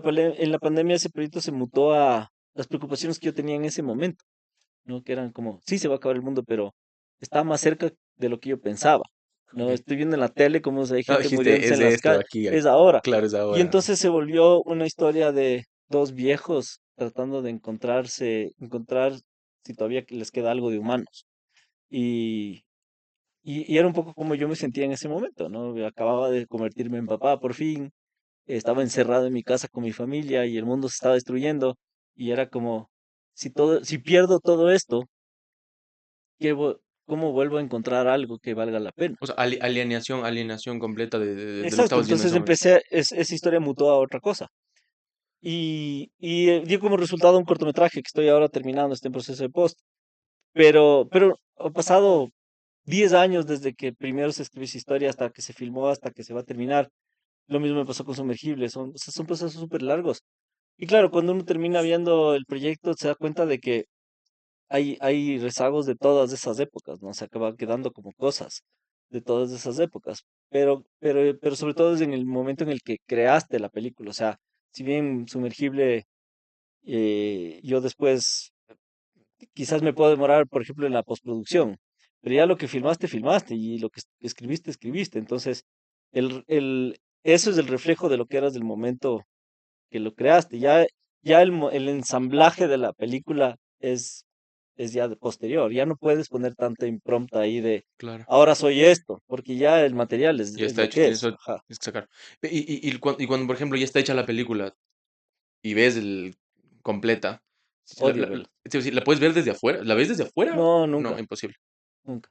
la pandemia ese proyecto se mutó a las preocupaciones que yo tenía en ese momento, ¿no? Que eran como, sí, se va a acabar el mundo, pero está más cerca de lo que yo pensaba, ¿no? Okey. Estoy viendo en la tele cómo hay No, gente dijiste: muriéndose "Es en de las esto de calles, aquí a". es ahora. Claro, es Y ahora. entonces se volvió una historia de dos viejos tratando de encontrar si todavía les queda algo de humanos. Y, y era un poco como yo me sentía en ese momento, ¿no? Acababa de convertirme en papá por fin, estaba encerrado en mi casa con mi familia y el mundo se estaba destruyendo y era como, si pierdo todo esto, ¿cómo vuelvo a encontrar algo que valga la pena? O sea, alienación completa de lo que Exacto, estabas viendo en ese entonces momento. esa historia mutó a otra cosa y dio como resultado un cortometraje que estoy ahora terminando, está en proceso de post, pero ha pasado 10 años desde que primero se escribió esa historia hasta que se filmó, hasta que se va a terminar. Lo mismo me pasó con Sumergibles, o sea, son procesos súper largos. Y claro, cuando uno termina viendo el proyecto, se da cuenta de que hay rezagos de todas esas épocas, ¿no? Se acaba quedando como cosas de todas esas épocas. Pero sobre todo es en el momento en el que creaste la película. O sea, si bien Sumergible, yo después quizás me puedo demorar, por ejemplo, en la postproducción, pero ya lo que filmaste, filmaste, y lo que escribiste, escribiste. Entonces, eso es el reflejo de lo que eras del momento que lo creaste. Ya el ensamblaje de la película es ya posterior. Ya no puedes poner tanta impronta ahí de Claro. ahora soy esto, porque ya el material Ya es está lo hecho, que tienes es. eso Ajá. tienes que sacar. Y cuando, por ejemplo, ya está hecha la película y ves el completa, si Odio verlo. es decir, ¿la puedes ver desde afuera? ¿La ves desde afuera? No, No, nunca, imposible. nunca.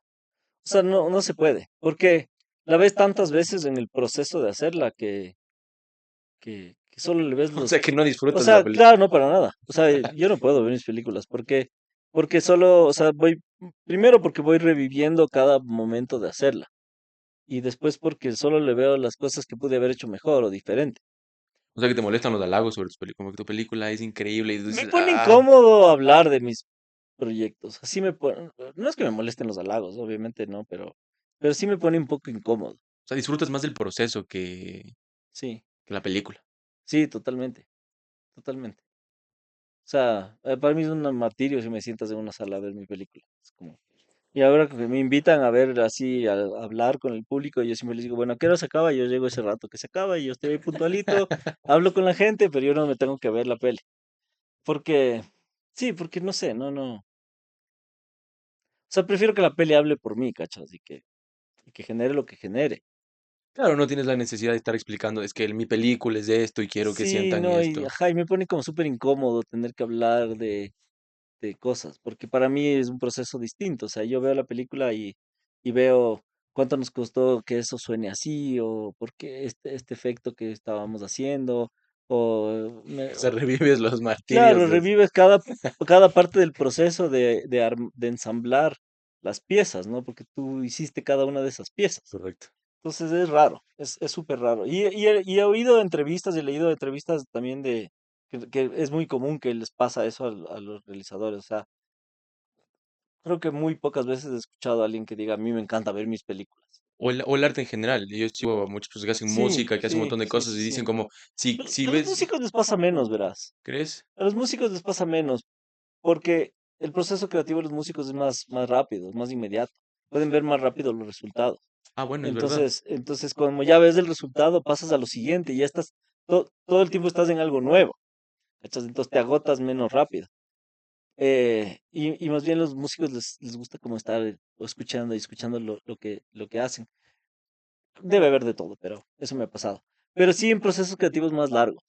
O sea, no se puede, porque la ves tantas veces en el proceso de hacerla que solo le ves O los... sea, que no O disfrutas de la sea, película. claro, no para nada. O sea, yo no puedo ver mis películas porque solo, o sea, primero porque voy reviviendo cada momento de hacerla y después porque solo le veo las cosas que pude haber hecho mejor o diferente. O sea, que te molestan los halagos sobre tus películas, como que tu película es increíble y tú Me dices: pone "Ah". incómodo hablar de mis proyectos. Así no es que me molesten los halagos, obviamente no, pero sí me pone un poco incómodo. O sea, disfrutas más del proceso Sí, que la película. sí, totalmente, totalmente. O sea, para mí es un martirio si me sientas en una sala a ver mi película. Es como, y ahora que me invitan a ver así, a hablar con el público, yo siempre les digo, bueno, ¿a qué hora se acaba? Yo llego ese rato que se acaba y yo estoy ahí puntualito, hablo con la gente, pero yo no me tengo que ver la peli. Porque, sí, porque no sé, no. O sea, prefiero que la peli hable por mí, ¿cachas? Y que genere lo que genere. Claro, no tienes la necesidad de estar explicando, es que mi película es de esto y quiero que Sí, sientan no, y esto. ajá, y me pone como súper incómodo tener que hablar de cosas, porque para mí es un proceso distinto. O sea, yo veo la película y veo cuánto nos costó que eso suene así, o por qué este efecto que estábamos haciendo, o, O sea, revives los martirios claro, de revives cada parte del proceso de ensamblar las piezas, ¿no? Porque tú hiciste cada una de esas piezas. correcto. Entonces es raro, es súper raro. Y he oído entrevistas, he leído entrevistas también que es muy común que les pasa eso a los realizadores. O sea, creo que muy pocas veces he escuchado a alguien que diga, a mí me encanta ver mis películas. O el arte en general. Yo sigo a muchas personas que hacen Sí, música, que hacen un sí, montón de sí, cosas sí, y dicen sí. como, si A los ves, músicos les pasa menos, verás. ¿crees? A los músicos les pasa menos porque el proceso creativo de los músicos es más rápido, es más inmediato. Pueden ver más rápido los resultados. Ah, bueno, es verdad. Entonces, como ya ves el resultado, pasas a lo siguiente y ya estás, todo el tiempo estás en algo nuevo. ¿Cachas? Entonces te agotas menos rápido. Y más bien los músicos les gusta como estar escuchando y escuchando lo que hacen. Debe haber de todo, pero eso me ha pasado. Pero sí en procesos creativos más largos.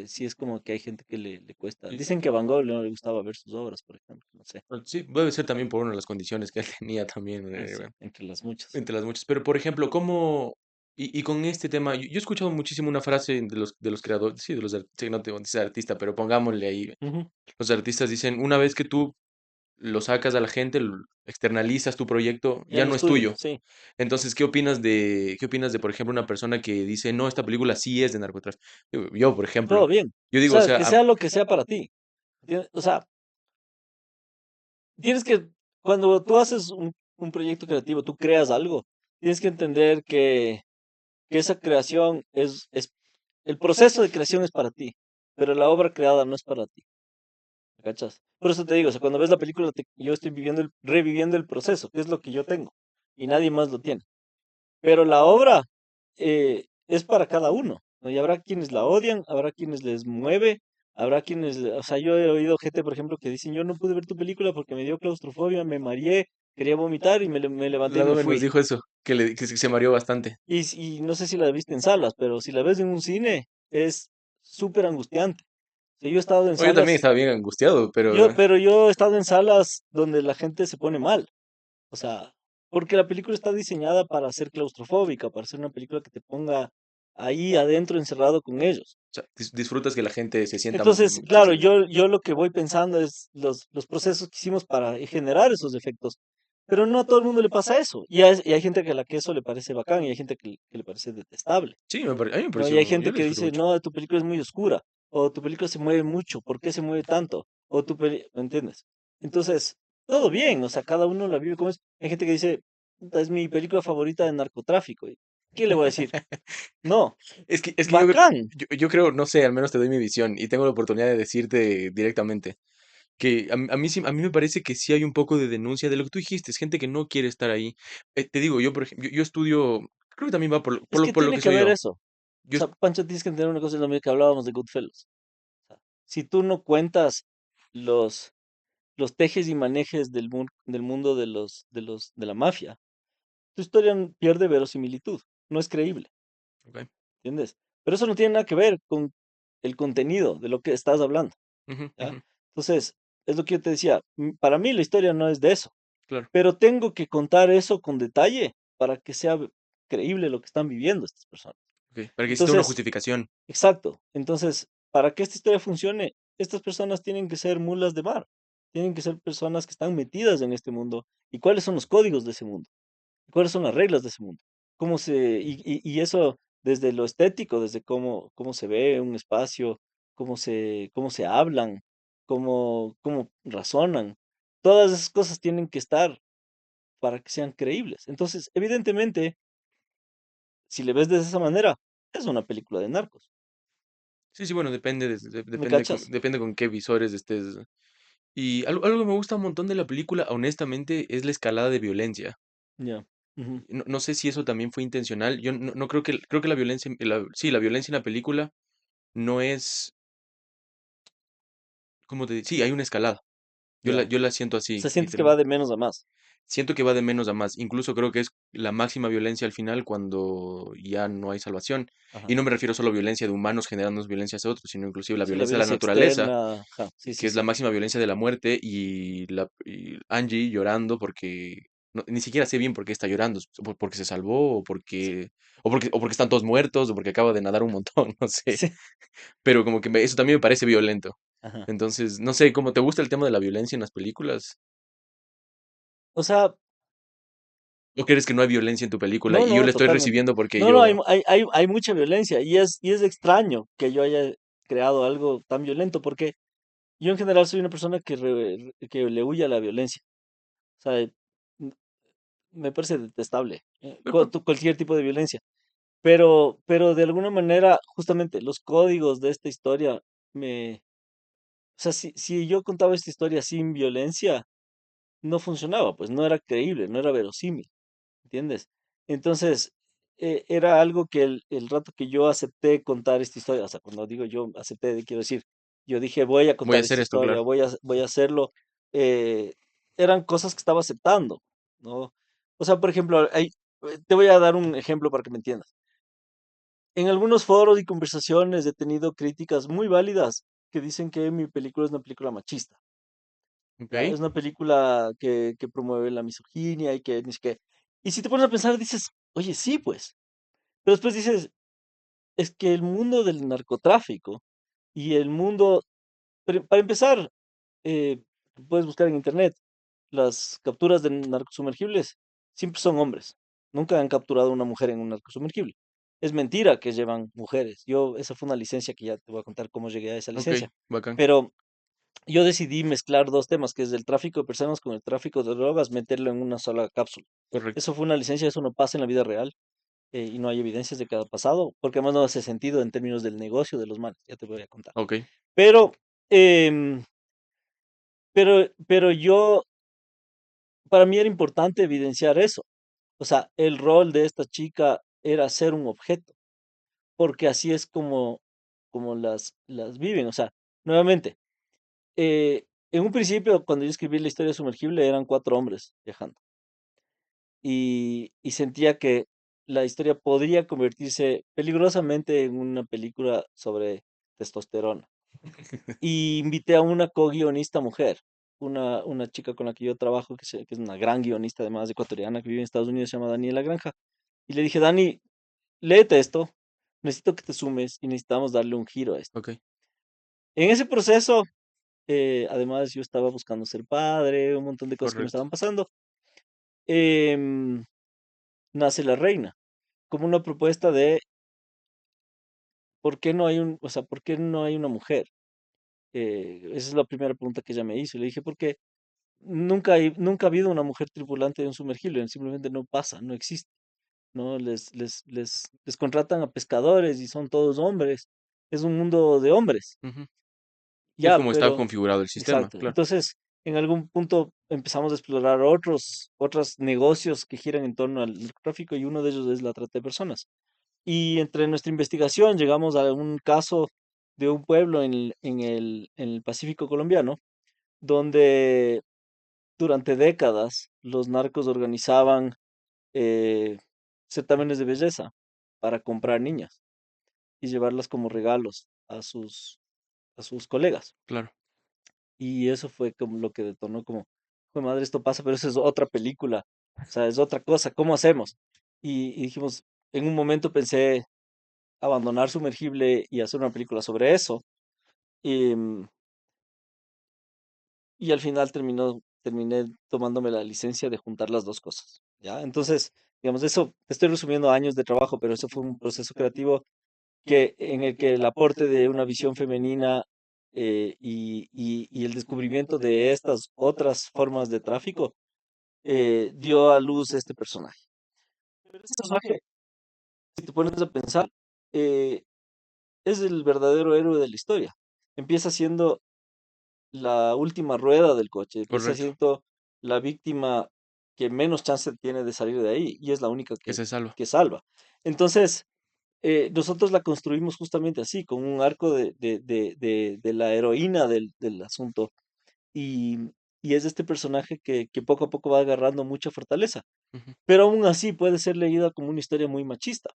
Sí es como que hay gente que le cuesta. Sí, Dicen que a Van Gogh no le gustaba ver sus obras, por ejemplo. No sé. sí, debe ser también por una de las condiciones que él tenía también. Sí, entre las muchas. Entre las muchas. Pero, por ejemplo, ¿cómo? Y con este tema, yo he escuchado muchísimo una frase de los creadores, sí, de los, sí, no tengo que ser artista, pero pongámosle ahí, Ujú. los artistas dicen, una vez que tú lo sacas a la gente, externalizas tu proyecto, Ya ya no no es es tuyo, tuyo. sí. Entonces, qué opinas de, por ejemplo, una persona que dice, no, esta película sí es de narcotráfico? Yo, por ejemplo, Todo bien. yo O digo, o sea, sea, que sea lo que sea para ti. O sea, tienes que, cuando tú haces un proyecto creativo, tú creas algo, tienes que entender que esa creación el proceso de creación es para ti, pero la obra creada no es para ti. ¿Me cachas? Por eso te digo, o sea, cuando ves la película, yo estoy reviviendo el proceso, que es lo que yo tengo, y nadie más lo tiene. Pero la obra es para cada uno, ¿no? Y habrá quienes la odian, habrá quienes les mueve, habrá quienes, o sea, yo he oído gente, por ejemplo, que dicen, yo no pude ver tu película porque me dio claustrofobia, me mareé, quería vomitar y me levanté y la me Dove nos fui. dijo eso, que se mareó bastante. Y no sé si la viste en salas, pero si la ves en un cine, es súper angustiante. O sea, yo he estado en Oye, yo también salas, estaba bien angustiado, pero pero yo he estado en salas donde la gente se pone mal. O sea, porque la película está diseñada para ser claustrofóbica, para ser una película que te ponga ahí adentro encerrado con ellos. o sea, disfrutas que la gente se sienta, Entonces, claro, yo lo que voy pensando es los procesos que hicimos para generar esos efectos, pero no a todo el mundo le pasa eso. Y hay gente que a la que eso le parece bacán y hay gente que le parece detestable. sí, a mí me ¿No? Y hay pareció, yo gente lo que disfruté dice, mucho. no, tu película es muy oscura, o tu película se mueve mucho, ¿por qué se mueve tanto? O ¿me entiendes? Entonces, todo bien, o sea, cada uno la vive como es. Hay gente que dice, "Puta, es mi película favorita de narcotráfico". ¿Y qué le voy a decir? No, Es que bacán. yo creo, no sé, al menos te doy mi visión y tengo la oportunidad de decirte directamente que a mí sí, a mí me parece que sí hay un poco de denuncia de lo que tú dijiste, es gente que no quiere estar ahí. Te digo, yo por ejemplo, yo estudio, creo que también va Es que por lo tiene que que soy haber yo. eso. O Yo, sea, Pancho, tienes que entender una cosa, es lo mismo que hablábamos de Goodfellas. O sea, si tú no cuentas los, los tejes y manejes del mundo de la mafia, tu historia pierde verosimilitud, no es creíble. ok, ¿Entiendes? Pero eso no tiene nada que ver con el contenido de lo que estás hablando, ujú, ¿ya? ujú, Entonces, es lo que yo te decía, para mí la historia no es de eso, claro, pero tengo que contar eso con detalle para que sea creíble lo que están viviendo estas personas. ok, para que exista una Entonces, justificación. exacto, entonces, para que esta historia funcione, estas personas tienen que ser mulas de mar, tienen que ser personas que están metidas en este mundo. ¿Y cuáles son los códigos de ese mundo? ¿Cuáles son las reglas de ese mundo? Y eso desde lo estético, desde cómo se ve un espacio, cómo se hablan, cómo razonan. Todas esas cosas tienen que estar para que sean creíbles. Entonces, evidentemente, si le ves de esa manera, es una película de narcos. Sí, sí, bueno, ¿Me cachas? depende con qué visores estés. Y algo que me gusta un montón de la película, honestamente, es la escalada de violencia. Ya. Ujú. No, no sé si eso también fue intencional. Yo no creo creo que la violencia, sí, la violencia en la película no es, sí, hay una escalada. Ya. O Yo la siento así, sea, sientes que va literalmente. de menos a más. Siento que va de menos a más. Incluso creo que es la máxima violencia al final cuando ya no hay salvación. Y Ajá. no me refiero solo a violencia de humanos generando violencia hacia otros, sino inclusive la Sí, la violencia de la violencia naturaleza, externa. Ajá. Sí, que sí, es la sí. máxima violencia de la muerte, y Angie llorando porque ni siquiera sé bien por qué está llorando, porque se salvó, o porque están todos muertos, o porque acaba de nadar un montón, no sé. Sí. Pero como que eso también me parece violento. Ajá. Entonces, no sé, ¿cómo te gusta el tema de la violencia en las películas? O sea, ¿O crees que no hay violencia en tu película? no, Y yo no, la estoy totalmente. recibiendo porque No, no, yo... hay mucha violencia y es extraño que yo haya. creado algo tan violento, porque yo en general soy una persona que le huye a la violencia. O sea, m- me parece detestable Pero, cualquier tipo de violencia. Pero de alguna manera, justamente los códigos de esta historia me... O sea, si yo contaba esta historia sin violencia, no funcionaba, pues no era creíble, no era verosímil. ¿Entiendes? Entonces, era algo que el rato que yo acepté contar esta historia, o sea, cuando digo yo acepté, quiero decir, yo dije voy a voy a contar hacer esta esto, historia, claro. voy a hacerlo, eh, eran cosas que estaba aceptando, ¿no? O sea, por ejemplo, te voy a dar un ejemplo para que me entiendas. En algunos foros y conversaciones he tenido críticas muy válidas que dicen que mi película es una película machista. ¿Ya? Ok. Es una película que promueve la misoginia y que ni siquiera... Y si te pones a pensar, dices, oye, sí, pues. Pero después dices, es que el mundo del narcotráfico y el mundo, para empezar, eh, puedes buscar en internet, las capturas de narcosumergibles siempre son hombres. Nunca han capturado a una mujer en un narcosumergible. Es mentira que llevan mujeres. Esa fue una licencia que ya te voy a contar cómo llegué a esa Ok, licencia. bacán. Pero yo decidí mezclar dos temas, que es el tráfico de personas con el tráfico de drogas, meterlo en una sola cápsula. Correcto. Eso fue una licencia, eso no pasa en la vida real y no hay evidencias de que ha pasado, porque además no hace sentido en términos del negocio de los manes, ya te voy a contar. Ok. Pero, em, pero yo, para mí era importante evidenciar eso. O sea, el rol de esta chica era ser un objeto, porque así es como las viven. O sea, nuevamente, en un principio, cuando yo escribí la historia sumergible, eran cuatro hombres viajando. Y sentía que la historia podría convertirse peligrosamente en una película sobre testosterona. Y invité a una co-guionista mujer, una chica con la que yo trabajo, que es una gran guionista, además ecuatoriana, que vive en Estados Unidos, se llama Daniela Granja. Y le dije, Dani, léete esto, necesito que te sumes y necesitamos darle un giro a esto. Ok. En ese proceso, además yo estaba buscando ser padre, un montón de cosas que me Correcto. estaban pasando. em, Nace La Reina, como una propuesta de ¿por qué no hay o sea, por qué no hay una mujer? Esa es la primera pregunta que ella me hizo. Y le dije, porque nunca ha habido una mujer tripulante de un sumergible, simplemente no pasa, no existe, ¿no? Les contratan a pescadores y son todos hombres. Es un mundo de hombres, Ujú. Es ya, como está pero, configurado el sistema, exacto. claro. Entonces, en algún punto empezamos a explorar otros negocios que giran en torno al narcotráfico y uno de ellos es la trata de personas. Y entre nuestra investigación llegamos a un caso de un pueblo en el Pacífico colombiano, donde durante décadas los narcos organizaban eh, certámenes de belleza para comprar niñas y llevarlas como regalos a sus colegas. Claro. Y eso fue como lo que detonó como, fue madre, esto pasa, pero eso es otra película, o sea, es otra cosa, ¿cómo hacemos? Y dijimos, en un momento pensé abandonar Sumergible y hacer una película sobre eso. Y, y al final terminé tomándome la licencia de juntar las dos cosas. ¿Ya? Entonces, digamos, eso, estoy resumiendo años de trabajo, pero eso fue un proceso creativo en el que el aporte de una visión femenina y el descubrimiento de estas otras formas de tráfico dio a luz este personaje. Pero este personaje, si te pones a pensar, eh, es el verdadero héroe de la historia. Empieza siendo la última rueda del coche, empieza Correcto. siendo la víctima que menos chance tiene de salir de ahí y es la única Que se salva. que salva. Entonces, nosotros la construimos justamente así, con un arco de la heroína del asunto y, y es este personaje que poco a poco va agarrando mucha fortaleza, Ujú. pero aún así puede ser leída como una historia muy machista,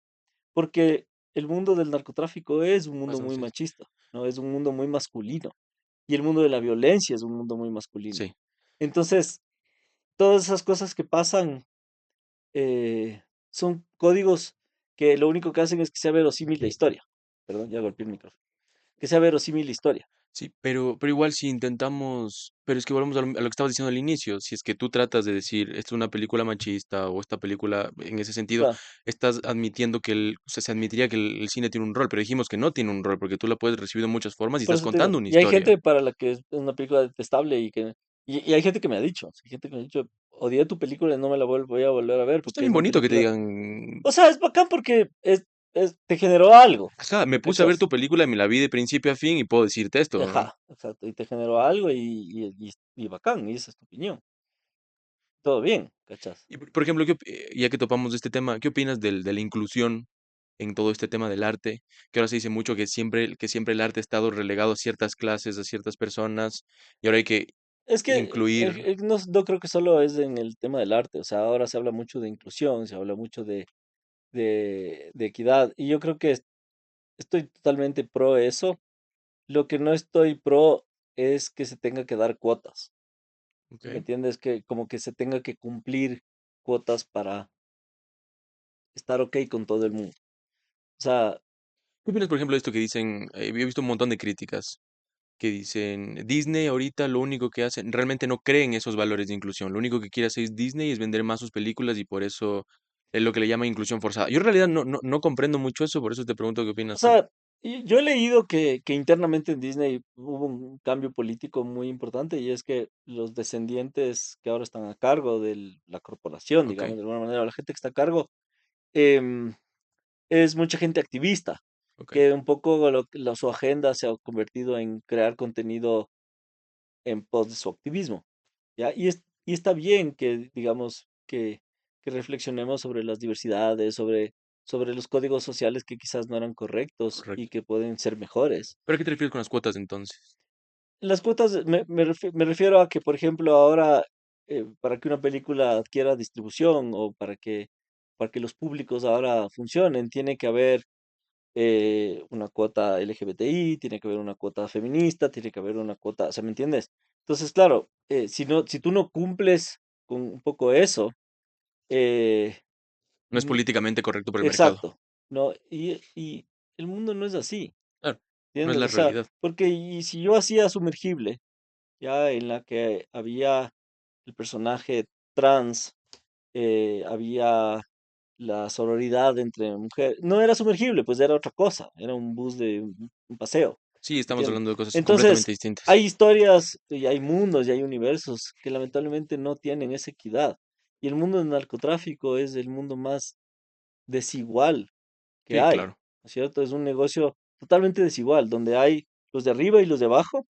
porque el mundo del narcotráfico es un mundo muy Bastante, sí. machista, ¿no? Es un mundo muy masculino. Y el mundo de la violencia es un mundo muy masculino. Sí. Entonces, todas esas cosas que pasan son códigos que lo único que hacen es que sea verosímil la historia. Perdón, ya golpeé el micrófono. Que sea verosímil la historia. Sí, pero igual si intentamos, pero es que volvemos a lo que estabas diciendo al inicio, si es que tú tratas de decir, esta es una película machista o esta película en ese sentido, Claro. estás admitiendo que o sea, se admitiría que el cine tiene un rol, pero dijimos que no tiene un rol, porque tú la puedes recibir de muchas formas y Por estás eso te digo, contando una y hay historia. gente para la que es una película detestable y hay gente que me ha dicho, hay gente que me ha dicho, odié tu película y no me la voy a volver a ver Está porque es bien una bonito que te película. digan, O sea, es bacán porque te generó algo, ajá, me puse a ver tu ¿cachas? película y me la vi de principio a fin y puedo decirte esto, ¿no? Ajá, exacto, y te generó algo y bacán, y esa es tu opinión. Todo bien, ¿cachas? Y por ejemplo, ya que topamos de este tema, ¿qué opinas de la inclusión en todo este tema del arte? Que ahora se dice mucho que siempre el arte ha estado relegado a ciertas clases, a ciertas personas, y ahora hay que Es que incluir. no creo que solo es en el tema del arte, o sea, ahora se habla mucho de inclusión, se habla mucho de equidad, y yo creo que estoy totalmente pro eso. Lo que no estoy pro es que se tenga que dar cuotas, Ok. ¿sí me entiendes? Que como que se tenga que cumplir cuotas para estar ok con todo el mundo. O sea, ¿Qué opinas, por ejemplo, de esto que dicen? He visto un montón de críticas que dicen, Disney ahorita lo único que hacen, realmente no creen esos valores de inclusión, lo único que quiere hacer es Disney es vender más sus películas y por eso es lo que le llaman inclusión forzada. Yo en realidad no comprendo mucho eso, por eso te pregunto qué o opinas tú. sea, yo he leído que internamente en Disney hubo un cambio político muy importante y es que los descendientes que ahora están a cargo de la corporación, Ok, digamos, de alguna manera, la gente que está a cargo, em, es mucha gente activista, ok, que un poco su agenda se ha convertido en crear contenido en pos de su activismo, ¿ya? Y está bien que, digamos, que reflexionemos sobre las diversidades, sobre los códigos sociales que quizás no eran correctos y correcto. que pueden ser mejores. ¿Pero a qué te refieres con las cuotas entonces? Las cuotas, me refiero a que, por ejemplo, ahora, para que una película adquiera distribución o para que los públicos ahora funcionen, tiene que haber una cuota LGBTI, tiene que haber una cuota feminista, tiene que haber una cuota, o sea, ¿me entiendes? Entonces, claro, si tú no cumples con un poco eso, eh, No es n- políticamente correcto para el mercado. exacto, ¿no? Y el mundo no es así, Claro, no es ¿entiendes? la O sea, realidad. porque y si yo hacía Sumergible, ya en la que había el personaje trans, había la sororidad entre mujeres. No era sumergible, pues era otra cosa, era un bus de un paseo, Sí, estamos ¿entiendes? hablando de cosas Entonces, completamente distintas. hay historias y hay mundos y hay universos que lamentablemente no tienen esa equidad. Y el mundo del narcotráfico es el mundo más desigual que Sí, hay, claro. ¿no es cierto? Es un negocio totalmente desigual, donde hay los de arriba y los de abajo,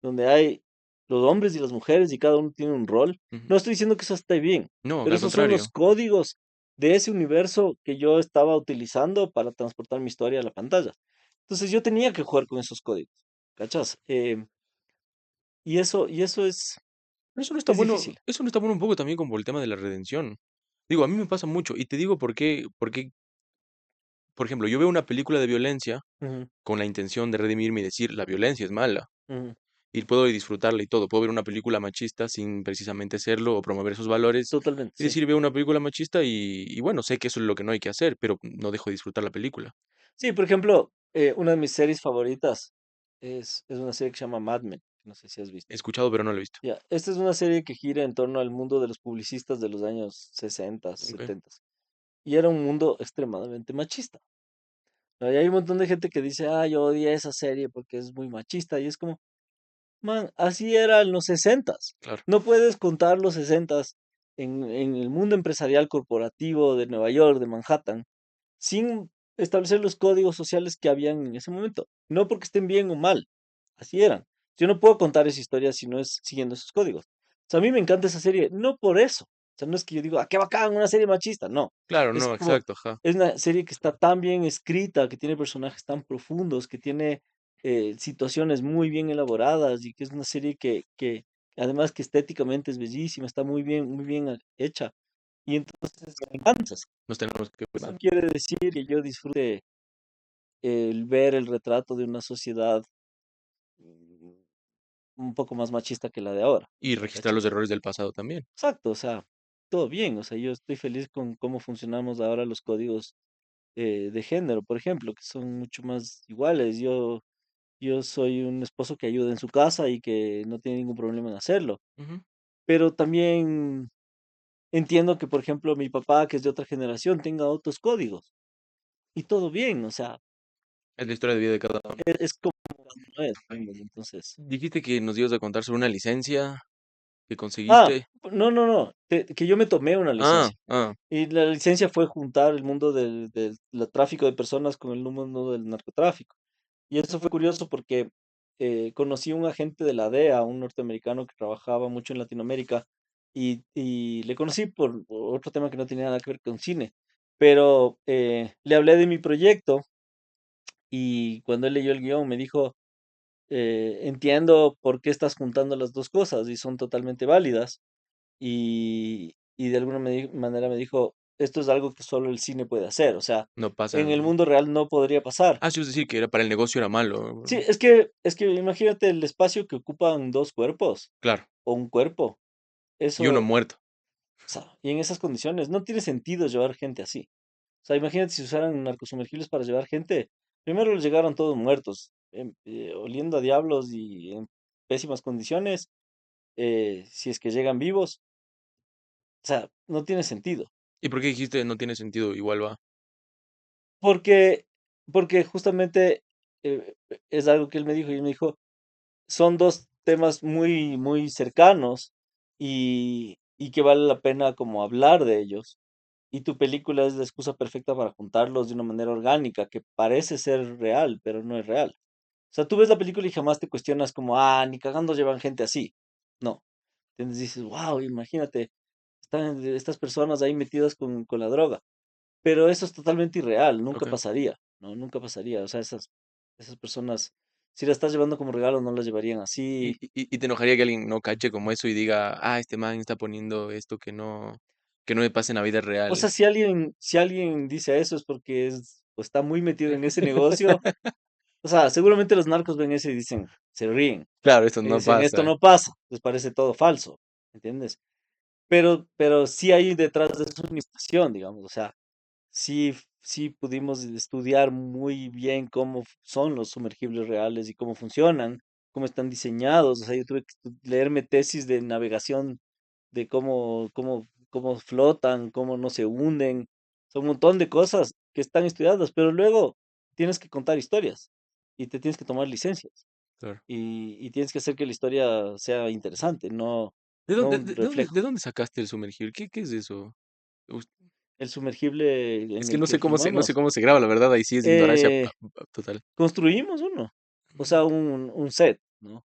donde hay los hombres y las mujeres y cada uno tiene un rol. Ujú. No estoy diciendo que eso esté bien, No, pero al esos son los contrario. códigos de ese universo que yo estaba utilizando para transportar mi historia a la pantalla. Entonces yo tenía que jugar con esos códigos, ¿cachas? Y eso Pero es difícil. eso no está bueno un poco también como el tema de la redención. Digo, a mí me pasa mucho y te digo por qué, por ejemplo, yo veo una película de violencia Ujú, con la intención de redimirme y decir, la violencia es mala. ujú. Y puedo disfrutarla y todo. Puedo ver una película machista sin precisamente serlo o promover esos valores Totalmente, y sí. decir, veo una película machista y bueno, sé que eso es lo que no hay que hacer, pero no dejo de disfrutar la película. Sí, por ejemplo, una de mis series favoritas es una serie que se llama Mad Men, que no sé si has visto. He escuchado, pero no lo he visto. Ya, esta es una serie que gira en torno al mundo de los publicistas de los años 60, Ok, 70. Y era un mundo extremadamente machista, ¿no? Y hay un montón de gente que dice, ah, yo odié esa serie porque es muy machista. Y es como, man, así era en los 60. claro. No puedes contar los 60 en el mundo empresarial corporativo de Nueva York, de Manhattan, sin establecer los códigos sociales que habían en ese momento. No porque estén bien o mal, así eran. Yo no puedo contar esa historia si no es siguiendo esos códigos. O sea, a mí me encanta esa serie, no por eso. O sea, no es que yo digo, ah, qué bacán, una serie machista. No, Claro, es no, como, exacto, ajá. es una serie que está tan bien escrita, que tiene personajes tan profundos, que tiene situaciones muy bien elaboradas y que es una serie que además que estéticamente es bellísima, está muy bien hecha. Y entonces me encanta. Nos tenemos que Eso cuidar. no quiere decir que yo disfrute el ver el retrato de una sociedad mm, un poco más machista que la de ahora. Y registrar los ¿Cachas? errores del pasado también. Exacto, o sea, todo bien, o sea, yo estoy feliz con cómo funcionamos ahora los códigos de género, por ejemplo, que son mucho más iguales. Yo soy un esposo que ayuda en su casa y que no tiene ningún problema en hacerlo. Ujú. Pero también entiendo que, por ejemplo, mi papá, que es de otra generación, tenga otros códigos y todo bien, o sea, Es la historia de vida de cada uno. es como no es, ¿entiendes? Entonces, Dijiste que nos ibas a contar sobre una licencia que ah, conseguiste. no, no, no, que yo me tomé una Ah, licencia. ah, Y la licencia fue juntar el mundo del tráfico de personas con el mundo del narcotráfico. Y eso fue curioso porque conocí a un agente de la DEA, un norteamericano que trabajaba mucho en Latinoamérica, y le conocí por otro tema que no tenía nada que ver con cine. Pero le hablé de mi proyecto y cuando él leyó el guión me dijo, entiendo por qué estás juntando las dos cosas y son totalmente válidas. Y de alguna manera me dijo, esto es algo que solo el cine puede hacer, o sea, no pasa. en el mundo real no podría pasar. Ah, sí, es decir, que era para el negocio era Sí, malo. es que imagínate el espacio que ocupan dos cuerpos Claro. o un cuerpo. Y uno Eso, muerto. o sea, y en esas condiciones no tiene sentido llevar gente así. O sea, imagínate si usaran narcosumergibles para llevar gente. Primero les llegaron todos muertos, oliendo a diablos y en pésimas condiciones, si es que llegan vivos. O sea, no tiene sentido. ¿Y por qué dijiste no tiene sentido? Igual va. Porque, porque justamente es algo que él me dijo, y él me dijo, son dos temas muy, muy cercanos y que vale la pena como hablar de ellos. Y tu película es la excusa perfecta para juntarlos de una manera orgánica, que parece ser real, pero no es real. O sea, tú ves la película y jamás te cuestionas como, ah, ni cagando llevan gente así. No. Entonces dices, wow, imagínate, están estas personas ahí metidas con la droga. Pero eso es totalmente irreal, nunca Ok. pasaría, ¿no? Nunca pasaría. O sea, esas personas, si las estás llevando como regalo, no las llevarían así. Y te enojaría que alguien no cache como eso y diga, ah, este man está poniendo esto que no me pasa en la vida O real. sea, si alguien dice eso es porque o está muy metido en ese negocio. O sea, seguramente los narcos ven eso y dicen, se ríen. Claro, eso Y no dicen, esto pasa. no pasa, les parece todo falso, ¿entiendes? Pero sí hay detrás de eso una investigación, digamos. O sea, sí pudimos estudiar muy bien cómo son los sumergibles reales y cómo funcionan, cómo están diseñados. O sea, yo tuve que leerme tesis de navegación de cómo flotan, cómo no se hunden. Son un montón de cosas que están estudiadas, pero luego tienes que contar historias y te tienes que tomar licencias Claro. y tienes que hacer que la historia sea interesante, no, ¿De no dónde, un de dónde, de reflejo. dónde sacaste el sumergir? ¿Qué es eso? Us- El sumergible Es en que el que no sé filmamos. cómo se graba, la verdad, ahí sí es ignorancia eh, total. Construimos uno, o sea, un set, ¿no?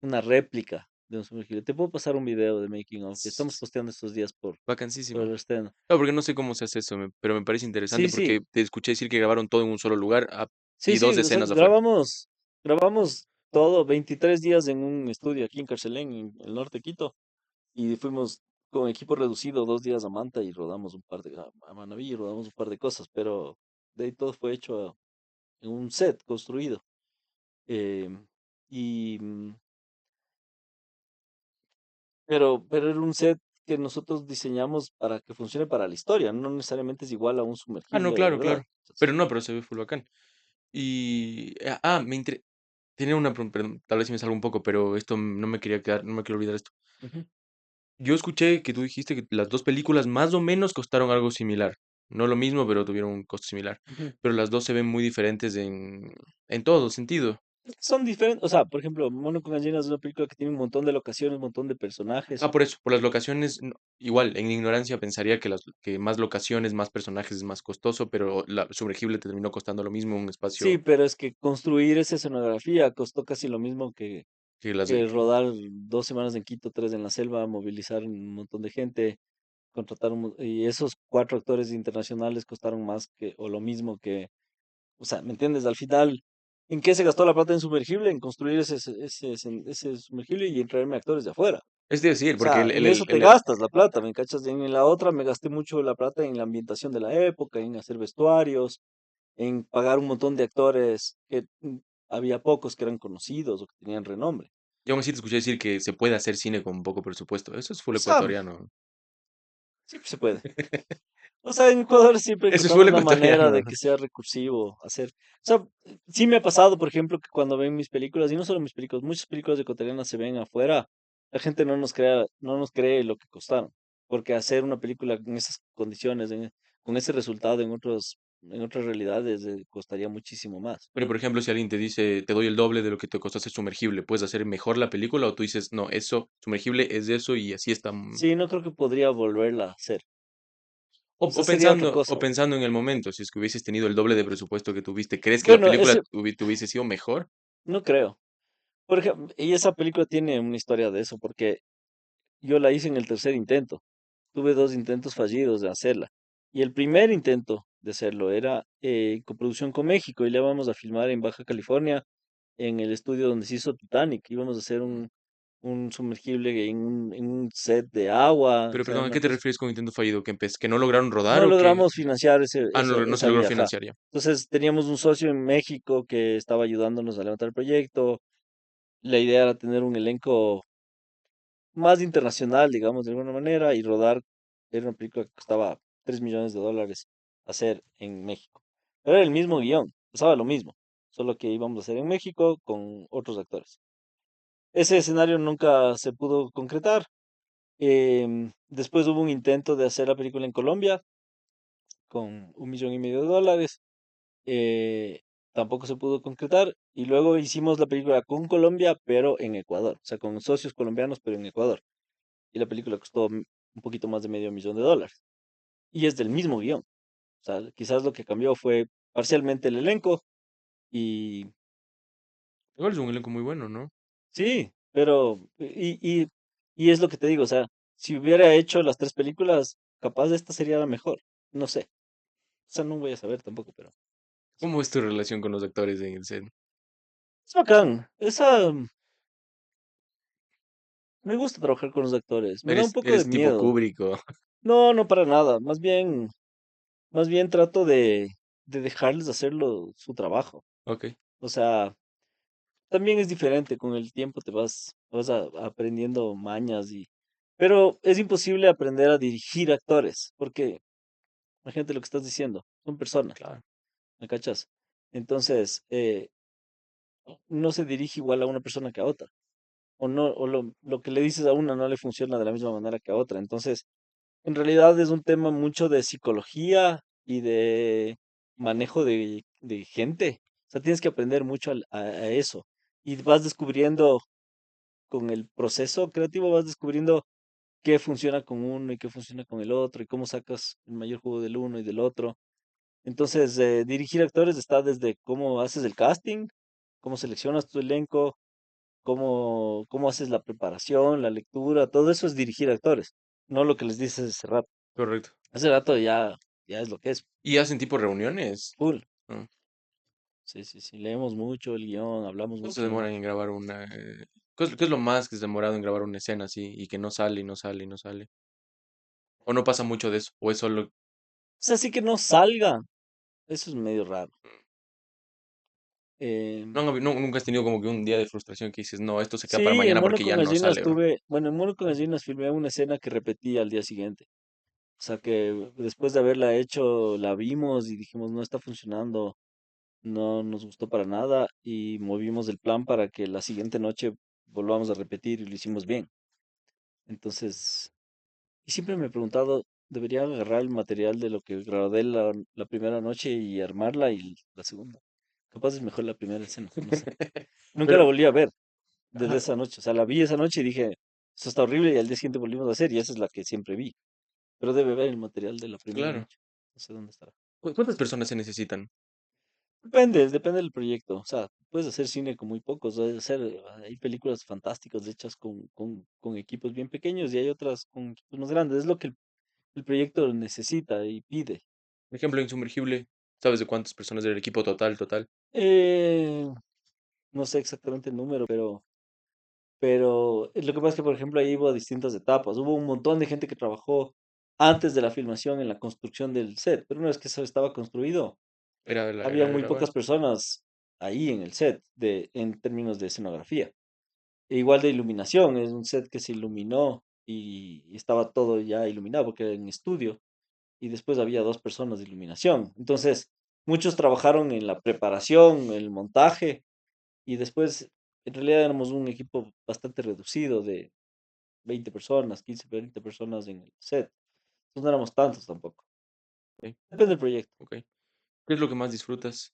Una réplica de un sumergible. Te puedo pasar un video de making of que estamos S- posteando estos días por Bacanísimo. el estreno. No, porque no sé cómo se hace eso, pero me parece interesante Sí, porque sí, te escuché decir que grabaron todo en un solo lugar sí, y dos sí, o sea, escenas afuera. grabamos todo 23 días en un estudio aquí en Carcelén, en el norte de Quito, y fuimos con equipo reducido 2 días a Manta y rodamos a Manaví y rodamos un par de cosas, pero de ahí todo fue hecho en un set construido. em, y, pero era un set que nosotros diseñamos para que funcione para la historia, no necesariamente es igual a un Ah, no, sumergible de claro, verdad. claro. Pero no, pero se ve full bacán. Y, tenía perdón, tal vez si me salgo un poco, pero esto no me quería quedar, no me quiero olvidar esto. Ujú, Yo escuché que tú dijiste que las dos películas más o menos costaron algo similar. No lo mismo, pero tuvieron un costo similar. ujú. Pero las dos se ven muy diferentes en todo sentido. Son diferentes, o sea, por ejemplo, Mono con gallinas es una película que tiene un montón de locaciones, un montón de Ah, personajes. por eso, por las locaciones, igual, en ignorancia pensaría que más locaciones, más personajes es más costoso, pero la sumergible te terminó costando lo mismo, un Sí, espacio pero es que construir esa escenografía costó casi lo mismo que las que rodar 2 semanas en Quito, 3 en la selva, movilizar un montón de gente, y esos 4 actores internacionales costaron más que, o lo mismo que, o sea, ¿me entiendes? Al final, ¿en qué se gastó la plata en sumergible? En construir ese sumergible y en traerme actores de afuera. Es decir, O porque sea, en eso te gastas la plata, ¿me cachas? En la otra me gasté mucho la plata en la ambientación de la época, en hacer vestuarios, en pagar un montón de actores que había pocos que eran conocidos o que tenían renombre. yo aún así te escuché decir que se puede hacer cine con poco presupuesto. Eso es full O sea, ecuatoriano. sí, pues se puede. O sea, en Ecuador siempre Eso es encontramos full una manera ecuatoriano, de ¿no? que sea recursivo hacer. O sea, sí me ha pasado, por ejemplo, que cuando ven mis películas, y no solo mis películas, muchas películas ecuatorianas se ven afuera, la gente no nos cree lo que costaron. Porque hacer una película en esas condiciones, con ese resultado en otras realidades, costaría muchísimo más. Pero, por ejemplo, si alguien te dice, te doy el doble de lo que te costó hacer sumergible, ¿puedes hacer mejor la película? O tú dices, no, eso, sumergible es de eso y así está. Sí, no creo que podría volverla a hacer. O, O sea, sería otra o cosa. pensando en el momento, si es que hubieses tenido el doble de presupuesto que tuviste, ¿crees que la Bueno, película ese te hubiese sido mejor? no creo. Por ejemplo, y esa película tiene una historia de eso, porque yo la hice en el tercer intento. Tuve dos intentos fallidos de hacerla. Y el primer intento de hacerlo era coproducción con México y le íbamos a filmar en Baja California, en el estudio donde se hizo Titanic. Íbamos a hacer un sumergible en un set de agua, o Pero, sea, perdón, ¿a una qué te cosa. refieres con intento fallido? ¿Que, que no lograron rodar No o que logramos financiar no se esa logró viaja. financiar ya? Entonces teníamos un socio en México que estaba ayudándonos a levantar el proyecto. La idea era tener un elenco más internacional, digamos, de alguna manera, y rodar, era una película que costaba $3 millones hacer en México. Pero era el mismo guión, pasaba lo mismo, solo que íbamos a hacer en México con otros actores. Ese escenario nunca se pudo concretar. Después hubo un intento de hacer la película en Colombia con $1,500,000. eh, Tampoco se pudo concretar. Y luego hicimos la película con Colombia, pero en Ecuador, o sea, con socios colombianos, pero en Ecuador. Y la película costó un poquito más de $500,000. Y es del mismo guión. O sea, quizás lo que cambió fue parcialmente el elenco y Igual es un elenco muy bueno, ¿no? sí, pero y es lo que te digo, o sea, si hubiera hecho las tres películas, capaz esta sería la mejor. No sé. O sea, no voy a saber tampoco, pero ¿Cómo es tu relación con los actores en el set? es bacán. Me gusta trabajar con los actores. Me da un poco de Eres tipo miedo. Kubrick o... No, no para nada. Más bien trato de dejarles su trabajo. Ok, O sea, también es diferente, con el tiempo vas aprendiendo mañas pero es imposible aprender a dirigir actores, porque imagínate lo que estás diciendo, son personas, claro. ¿me cachas? Entonces, no se dirige igual a una persona que a otra, o no, lo que le dices a una no le funciona de la misma manera que a otra. Entonces, en realidad es un tema mucho de psicología y de manejo de gente. O sea, tienes que aprender mucho a eso. Y vas descubriendo con el proceso creativo, vas descubriendo qué funciona con uno y qué funciona con el otro y cómo sacas el mayor jugo del uno y del otro. Entonces, dirigir actores está desde cómo haces el casting, cómo seleccionas tu elenco, cómo haces la preparación, la lectura, todo eso es dirigir actores, no lo que les dices hace rato. Correcto. Hace rato ya es lo que es, ¿Y hacen tipo reuniones? full. ¿No? Sí, sí, sí, leemos mucho el guión, hablamos ¿Cuánto se mucho. demoran en grabar una... qué es lo más que se ha demorado en grabar una escena así y que no sale y no sale y no sale? ¿O no pasa mucho de eso? ¿O es solo... O sea, sí que no salga, eso es medio raro. Eh, Nunca has tenido como que un día de frustración que dices, no, esto se queda para sí, en mañana Mono porque con ya no Gallinas sale, bro? tuve, bueno, en Mono con Gallinas filmé una escena que repetí al día siguiente. O sea que después de haberla hecho, la vimos y dijimos, no está funcionando, no nos gustó para nada y movimos el plan para que la siguiente noche volvamos a repetir y lo hicimos bien. Entonces, y siempre me he preguntado, debería agarrar el material de lo que grabé la primera noche y armarla y la segunda. Capaz es mejor la primera escena, no sé. Nunca la Pero, volví a ver desde ajá, esa noche. O sea, la vi esa noche y dije, eso está horrible y al día siguiente volvimos a hacer y esa es la que siempre vi. Pero debe ver el material de la primera claro. noche. No sé dónde estará. ¿Cuántas personas se necesitan? Depende del proyecto. O sea, puedes hacer cine con muy pocos. Hay películas fantásticas hechas con equipos bien pequeños y hay otras con equipos más grandes. Es lo que el proyecto necesita y pide. Por ejemplo, en sumergible, ¿sabes de cuántas personas del equipo total? Eh, no sé exactamente el número, pero lo que pasa es que, por ejemplo, ahí hubo distintas etapas. Hubo un montón de gente que trabajó antes de la filmación en la construcción del set, pero una vez que eso estaba construido, había Era de muy grabar. pocas personas ahí en el set en términos de escenografía. E igual de iluminación, es un set que se iluminó y estaba todo ya iluminado porque era en estudio y después había 2 personas de iluminación. Entonces, muchos trabajaron en la preparación, el montaje, y después, en realidad éramos un equipo bastante reducido de 20 personas, 15, 20 personas en el set. Entonces no éramos tantos tampoco. Ok, Depende del proyecto. ok. ¿Qué es lo que más disfrutas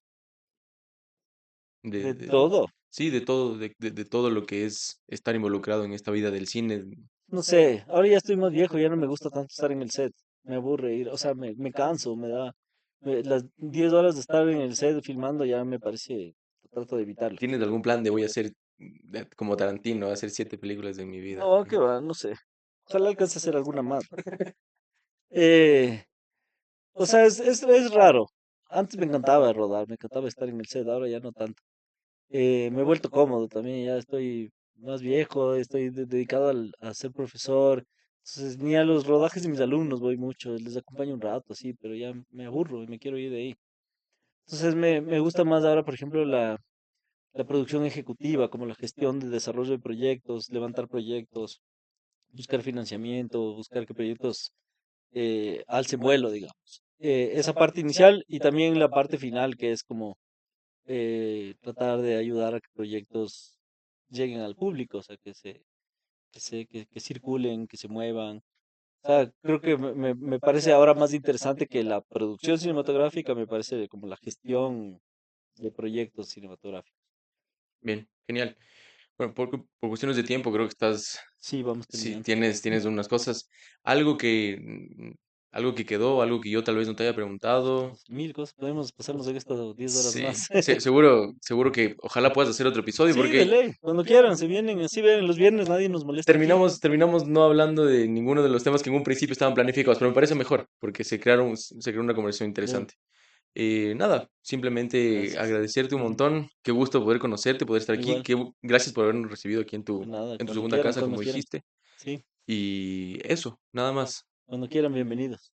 De de todo. sí, de todo, de todo lo que es estar involucrado en esta vida del cine? No sé, ahora ya estoy más viejo, ya no me gusta tanto estar en el set. Me aburre ir, o sea, me canso, me da. Las 10 horas de estar en el set filmando ya me parece, trato de evitarlo. ¿Tienes algún plan de voy a hacer como Tarantino, hacer 7 películas de mi vida? No, qué va, no sé. Ojalá alcance a hacer alguna más. Eh, o sea, es raro. Antes me encantaba rodar, me encantaba estar en el set, ahora ya no tanto. Me he vuelto cómodo también, ya estoy más viejo, estoy dedicado a ser profesor. Entonces, ni a los rodajes de mis alumnos voy mucho, les acompaño un rato, sí, pero ya me aburro y me quiero ir de ahí. Entonces, me gusta más ahora, por ejemplo, la producción ejecutiva, como la gestión de desarrollo de proyectos, levantar proyectos, buscar financiamiento, buscar que proyectos alcen vuelo, digamos. Esa parte inicial y también la parte final, que es como tratar de ayudar a que proyectos lleguen al público, o sea, que circulen, que se muevan. O sea, creo que me parece ahora más interesante que la producción cinematográfica, me parece como la gestión de proyectos cinematográficos. Bien, genial. Bueno, por cuestiones de tiempo creo que estás, Sí, vamos si terminando. tienes unas cosas, algo que, algo que quedó, algo que yo tal vez no te haya preguntado. No sé, mil cosas, podemos pasarnos en estas 10 horas Sí, más. seguro que ojalá puedas hacer otro episodio Sí, de porque ley, cuando quieran, se vienen, así ven, los viernes nadie nos molesta aquí. terminamos no hablando de ninguno de los temas que en un principio estaban planificados, pero me parece mejor porque se creó una conversación De- interesante. Nada, simplemente Gracias. agradecerte un montón. Qué gusto poder conocerte, poder estar aquí. Igual, Gracias por habernos recibido aquí de nada, en tu segunda casa, cuando como quieran. dijiste. Sí, Y eso, nada más. cuando quieran, bienvenidos.